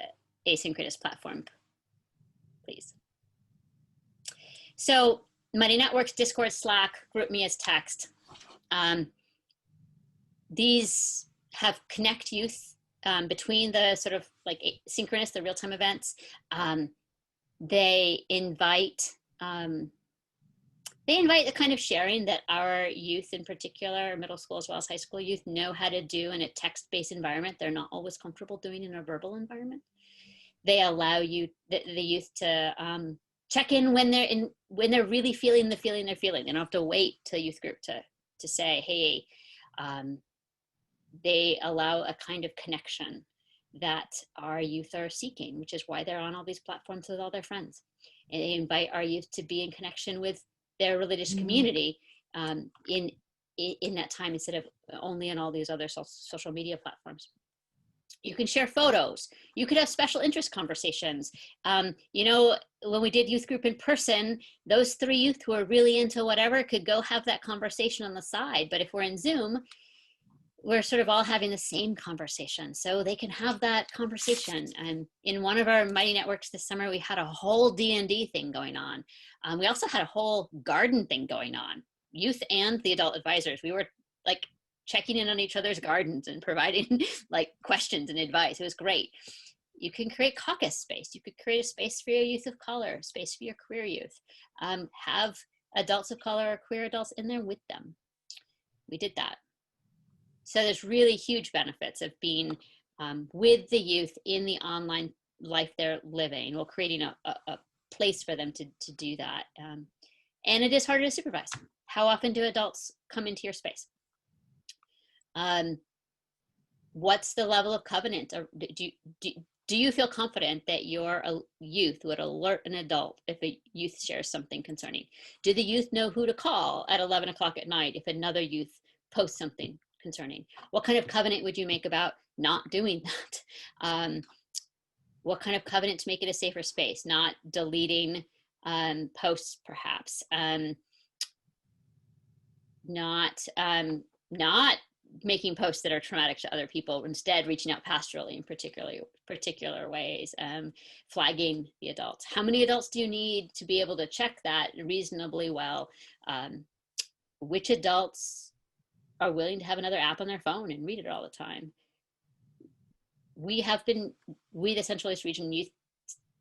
asynchronous platform, please. So Mighty Networks, Discord, Slack, GroupMe as text. These have connect youth between the sort of like synchronous, the real-time events. They invite the kind of sharing that our youth in particular, middle school as well as high school youth, know how to do in a text-based environment. They're not always comfortable doing in a verbal environment. They allow you, the youth, to check in when they're really feeling the feeling they're feeling. They don't have to wait till youth group to say, hey. They allow a kind of connection that our youth are seeking, which is why they're on all these platforms with all their friends. And they invite our youth to be in connection with their religious community in that time, instead of only on all these other social media platforms. You can share photos. You could have special interest conversations. You know, when we did youth group in person, those 3 youth who are really into whatever could go have that conversation on the side. But if we're in Zoom, we're sort of all having the same conversation, so they can have that conversation. And in one of our Mighty Networks this summer, we had a whole D&D thing going on. We also had a whole garden thing going on, youth and the adult advisors. We were like checking in on each other's gardens and providing like questions and advice. It was great. You can create caucus space. You could create a space for your youth of color, space for your queer youth. Have adults of color or queer adults in there with them. We did that. So there's really huge benefits of being with the youth in the online life they're living, while creating a place for them to do that. And it is harder to supervise. How often do adults come into your space? What's the level of covenant? Or do you feel confident that your youth would alert an adult if a youth shares something concerning? Do the youth know who to call at 11 o'clock at night if another youth posts something concerning? What kind of covenant would you make about not doing that? What kind of covenant to make it a safer space? Not deleting posts, perhaps. Not making posts that are traumatic to other people, instead reaching out pastorally in particular ways, flagging the adults. How many adults do you need to be able to check that reasonably well? Which adults are willing to have another app on their phone and read it all the time? We, the Central East Region youth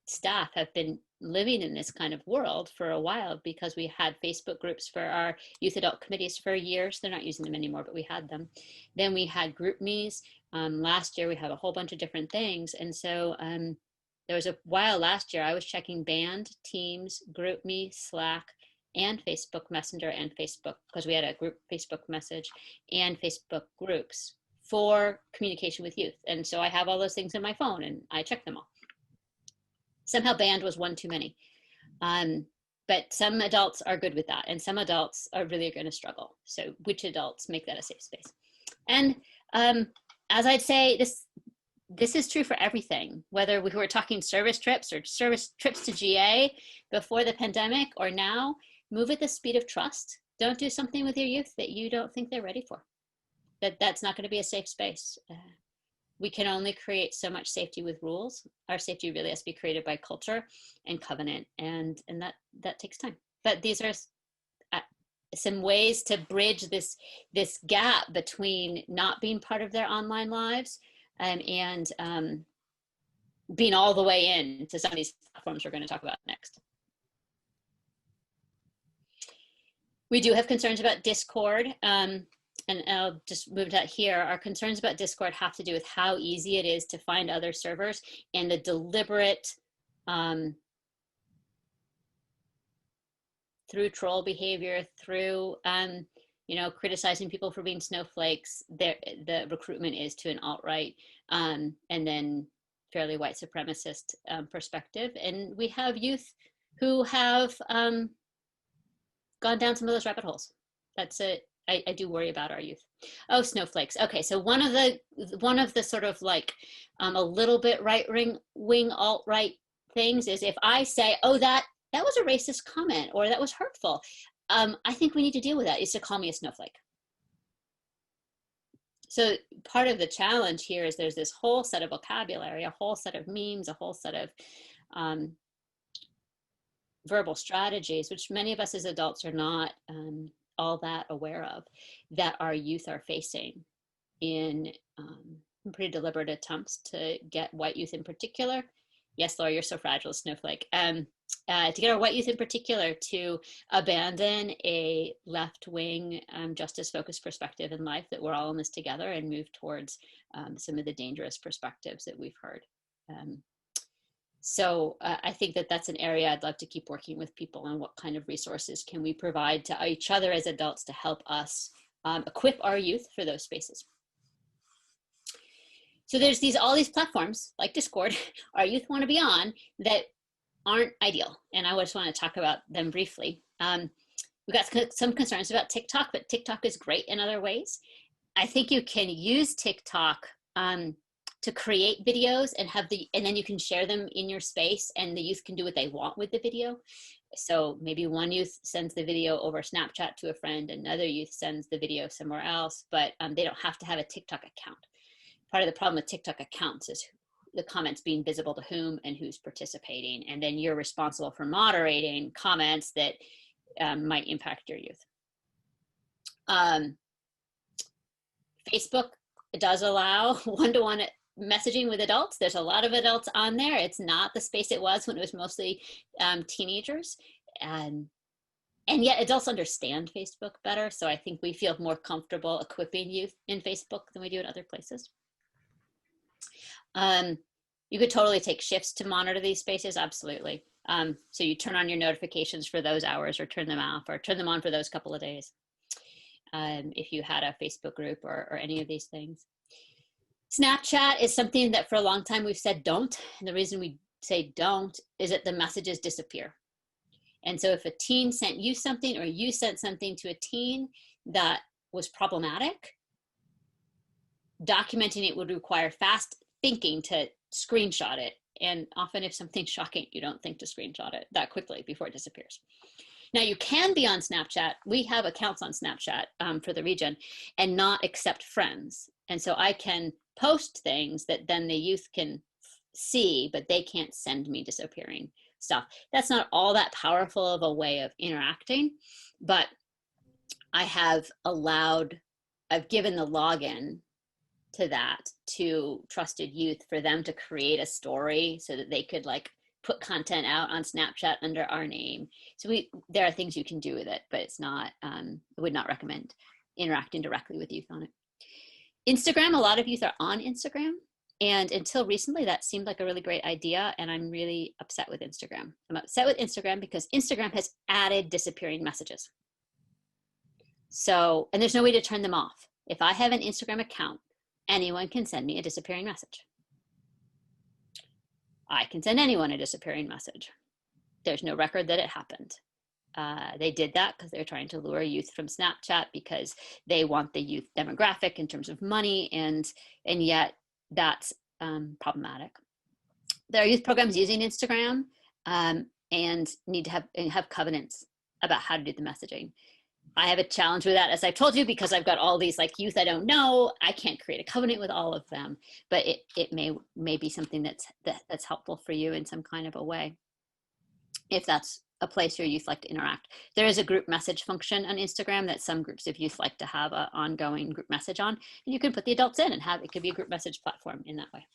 staff, have been living in this kind of world for a while because we had Facebook groups for our youth adult committees for years. They're not using them anymore, but we had them. Then we had GroupMe's. Last year we had a whole bunch of different things. And so there was a while last year I was checking Band, Teams, GroupMe, Slack, and Facebook Messenger and Facebook, because we had a group Facebook message and Facebook groups for communication with youth. And so I have all those things in my phone and I check them all. Somehow Band was one too many. But some adults are good with that, and some adults are really going to struggle. So which adults make that a safe space? And as I'd say, this is true for everything, whether we were talking service trips or service trips to GA before the pandemic or now. Move at the speed of trust. Don't do something with your youth that you don't think they're ready for. That's not going to be a safe space. We can only create so much safety with rules. Our safety really has to be created by culture and covenant, and that takes time. But these are some ways to bridge this gap between not being part of their online lives and being all the way in to some of these platforms we're going to talk about next. We do have concerns about Discord. And I'll just move that here. Our concerns about Discord have to do with how easy it is to find other servers and the deliberate, through troll behavior, through criticizing people for being snowflakes. The recruitment is to an alt-right and then fairly white supremacist perspective. And we have youth who have gone down some of those rabbit holes. That's it. I do worry about our youth. Oh, snowflakes. Okay, so one of the sort of like a little bit right-wing alt-right things is if I say, oh, that was a racist comment or that was hurtful, I think we need to deal with that, is to call me a snowflake. So part of the challenge here is there's this whole set of vocabulary, a whole set of memes, a whole set of verbal strategies, which many of us as adults are not all that aware of, that our youth are facing in pretty deliberate attempts to get white youth in particular. Yes, Laura, you're so fragile, snowflake. To get our white youth in particular to abandon a left-wing justice-focused perspective in life, that we're all in this together, and move towards some of the dangerous perspectives that we've heard. So I think that's an area I'd love to keep working with people on. What kind of resources can we provide to each other as adults to help us equip our youth for those spaces? So there's all these platforms like Discord our youth want to be on that aren't ideal. And I just want to talk about them briefly. We've got some concerns about TikTok, but TikTok is great in other ways. I think you can use TikTok to create videos and then you can share them in your space, and the youth can do what they want with the video. So maybe one youth sends the video over Snapchat to a friend, another youth sends the video somewhere else, but they don't have to have a TikTok account. Part of the problem with TikTok accounts is the comments being visible to whom and who's participating, and then you're responsible for moderating comments that might impact your youth. Facebook does allow one-to-one messaging with adults. There's a lot of adults on there. It's not the space it was when it was mostly teenagers. And yet adults understand Facebook better. So I think we feel more comfortable equipping youth in Facebook than we do in other places. You could totally take shifts to monitor these spaces, absolutely. So you turn on your notifications for those hours or turn them off or turn them on for those couple of days. if you had a Facebook group or any of these things. Snapchat is something that for a long time we've said don't. And the reason we say don't is that the messages disappear. And so if a teen sent you something or you sent something to a teen that was problematic, documenting it would require fast thinking to screenshot it. And often if something's shocking, you don't think to screenshot it that quickly before it disappears. Now you can be on Snapchat. We have accounts on Snapchat for the region and not accept friends. And so I can post things that then the youth can see, but they can't send me disappearing stuff. That's not all that powerful of a way of interacting, but I have I've given the login to that to trusted youth for them to create a story so that they could like put content out on Snapchat under our name. So there are things you can do with it, but it's not, I would not recommend interacting directly with youth on it. Instagram, a lot of youth are on Instagram. And until recently, that seemed like a really great idea. And I'm really upset with Instagram. I'm upset with Instagram because Instagram has added disappearing messages. So, and there's no way to turn them off. If I have an Instagram account, anyone can send me a disappearing message. I can send anyone a disappearing message. There's no record that it happened. They did that because they're trying to lure youth from Snapchat because they want the youth demographic in terms of money, and yet that's problematic. There are youth programs using Instagram and need to have covenants about how to do the messaging. I have a challenge with that, as I told you, because I've got all these like youth I don't know. I can't create a covenant with all of them, but it may be something that's helpful for you in some kind of a way, if that's a place your youth like to interact. There is a group message function on Instagram that some groups of youth like to have an ongoing group message on, and you can put the adults in and have it could be a group message platform in that way.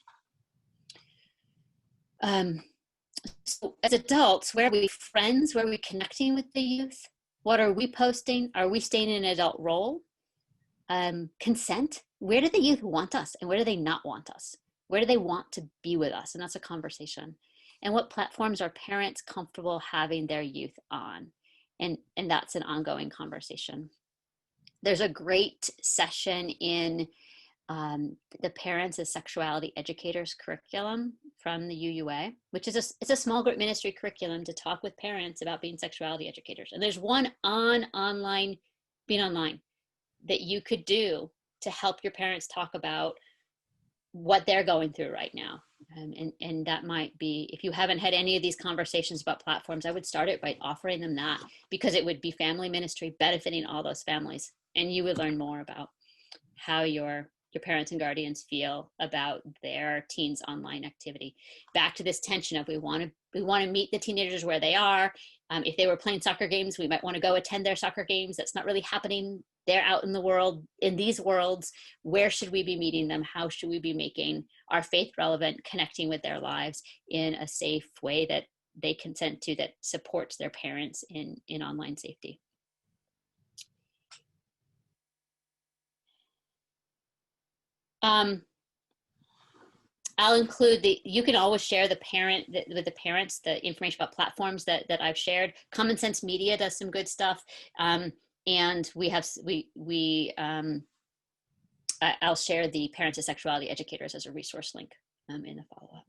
So as adults, where are we friends? Where are we connecting with the youth? What are we posting? Are we staying in an adult role? Consent. Where do the youth want us and where do they not want us? Where do they want to be with us? And that's a conversation. And what platforms are parents comfortable having their youth on? And that's an ongoing conversation. There's a great session in the Parents as Sexuality Educators curriculum from the UUA, which is it's a small group ministry curriculum to talk with parents about being sexuality educators. And there's one on being online that you could do to help your parents talk about what they're going through right now. And that might be, if you haven't had any of these conversations about platforms, I would start it by offering them that, because it would be family ministry benefiting all those families. And you would learn more about how your parents and guardians feel about their teens' online activity. Back to this tension of we want to meet the teenagers where they are. If they were playing soccer games, we might want to go attend their soccer games. That's not really happening. They're out in the world, in these worlds. Where should we be meeting them? How should we be making our faith relevant, connecting with their lives in a safe way that they consent to, that supports their parents in online safety? I'll include you can always share with the parents, the information about platforms that I've shared. Common Sense Media does some good stuff. And I'll share the Parents of Sexuality Educators as a resource link in the follow-up.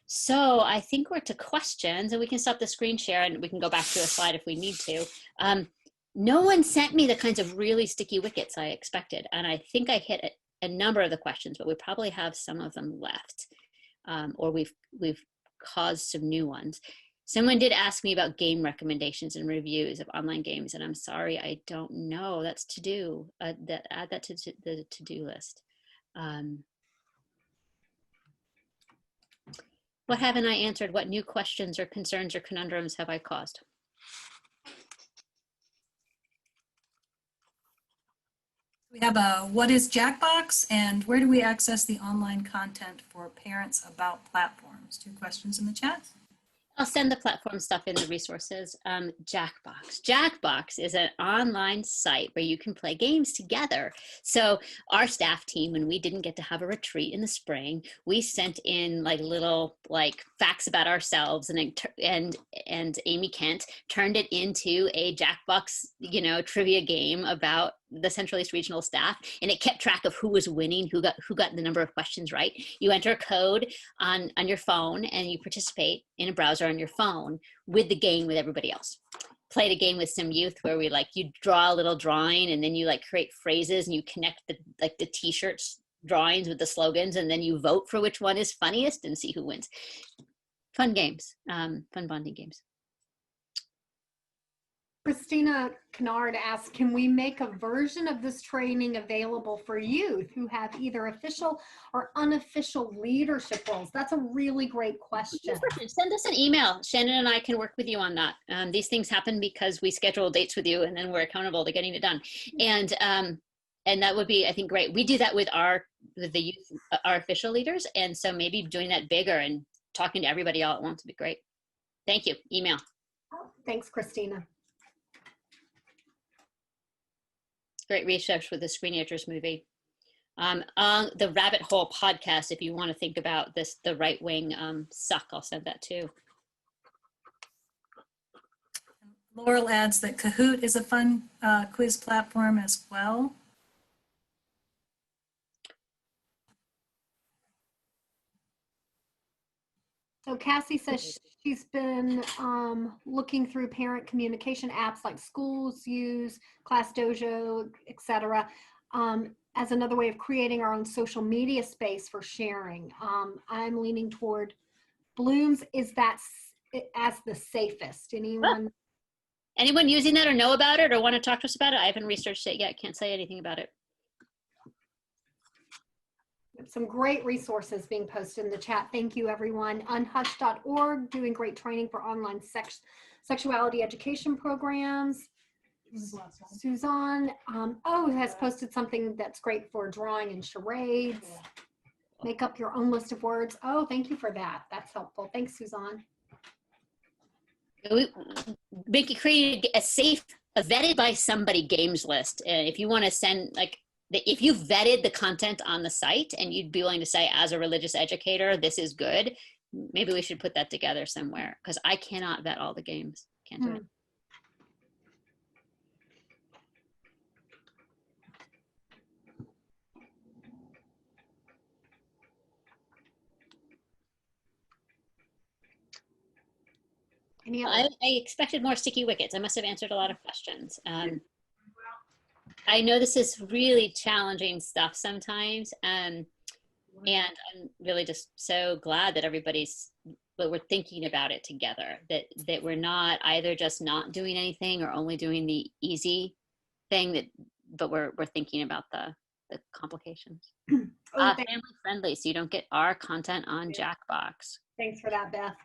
So I think we're to questions, and we can stop the screen share and we can go back to a slide if we need to. No one sent me the kinds of really sticky wickets I expected, and I think I hit a number of the questions, but we probably have some of them left, or we've caused some new ones. Someone did ask me about game recommendations and reviews of online games, and I'm sorry, I don't know. That's to do. Add that to the to-do list. What haven't I answered? What new questions or concerns or conundrums have I caused? We have a what is Jackbox and where do we access the online content for parents about platforms? 2 questions in the chat. I'll send the platform stuff in the resources. Jackbox. Jackbox is an online site where you can play games together. So our staff team, when we didn't get to have a retreat in the spring, we sent in like little like facts about ourselves, and Amy Kent turned it into a Jackbox, trivia game about the Central East Regional staff, and it kept track of who was winning, who got the number of questions right. You enter a code on your phone and you participate in a browser on your phone with the game with everybody else. Played a game with some youth where we you draw a little drawing and then you create phrases and you connect the t-shirts drawings with the slogans, and then you vote for which one is funniest and see who wins. Fun games, fun bonding games. Christina Kennard asks, can we make a version of this training available for youth who have either official or unofficial leadership roles? That's a really great question. Send us an email. Shannon and I can work with you on that. These things happen because we schedule dates with you and then we're accountable to getting it done. And that would be, I think, great. We do that with the youth, our official leaders. And so maybe doing that bigger and talking to everybody all at once would be great. Thank you. Email. Thanks, Christina. Great research with the Screenagers movie. On the Rabbit Hole podcast, if you want to think about the right wing suck, I'll send that too. Laurel adds that Kahoot is a fun quiz platform as well. So Cassie says she's been looking through parent communication apps like schools use, Class Dojo, etc., as another way of creating our own social media space for sharing. I'm leaning toward Bloom's. Is that as the safest? Anyone using that or know about it or want to talk to us about it? I haven't researched it yet. Can't say anything about it. Some great resources being posted in the chat. Thank you, everyone. Unhushed.org, doing great training for online sexuality education programs. Suzanne, has posted something that's great for drawing and charades. Make up your own list of words. Oh, thank you for that. That's helpful. Thanks, Suzanne. Create a safe, vetted by somebody games list. If you want to send if you vetted the content on the site and you'd be willing to say, as a religious educator, this is good, maybe we should put that together somewhere, because I cannot vet all the games. Can't do it. I expected more sticky wickets. I must have answered a lot of questions. I know this is really challenging stuff sometimes, and I'm really just so glad that we're thinking about it together, that we're not either just not doing anything or only doing the easy thing, but we're thinking about the complications. Family friendly, so you don't get our content on Jackbox. Thanks for that, Beth.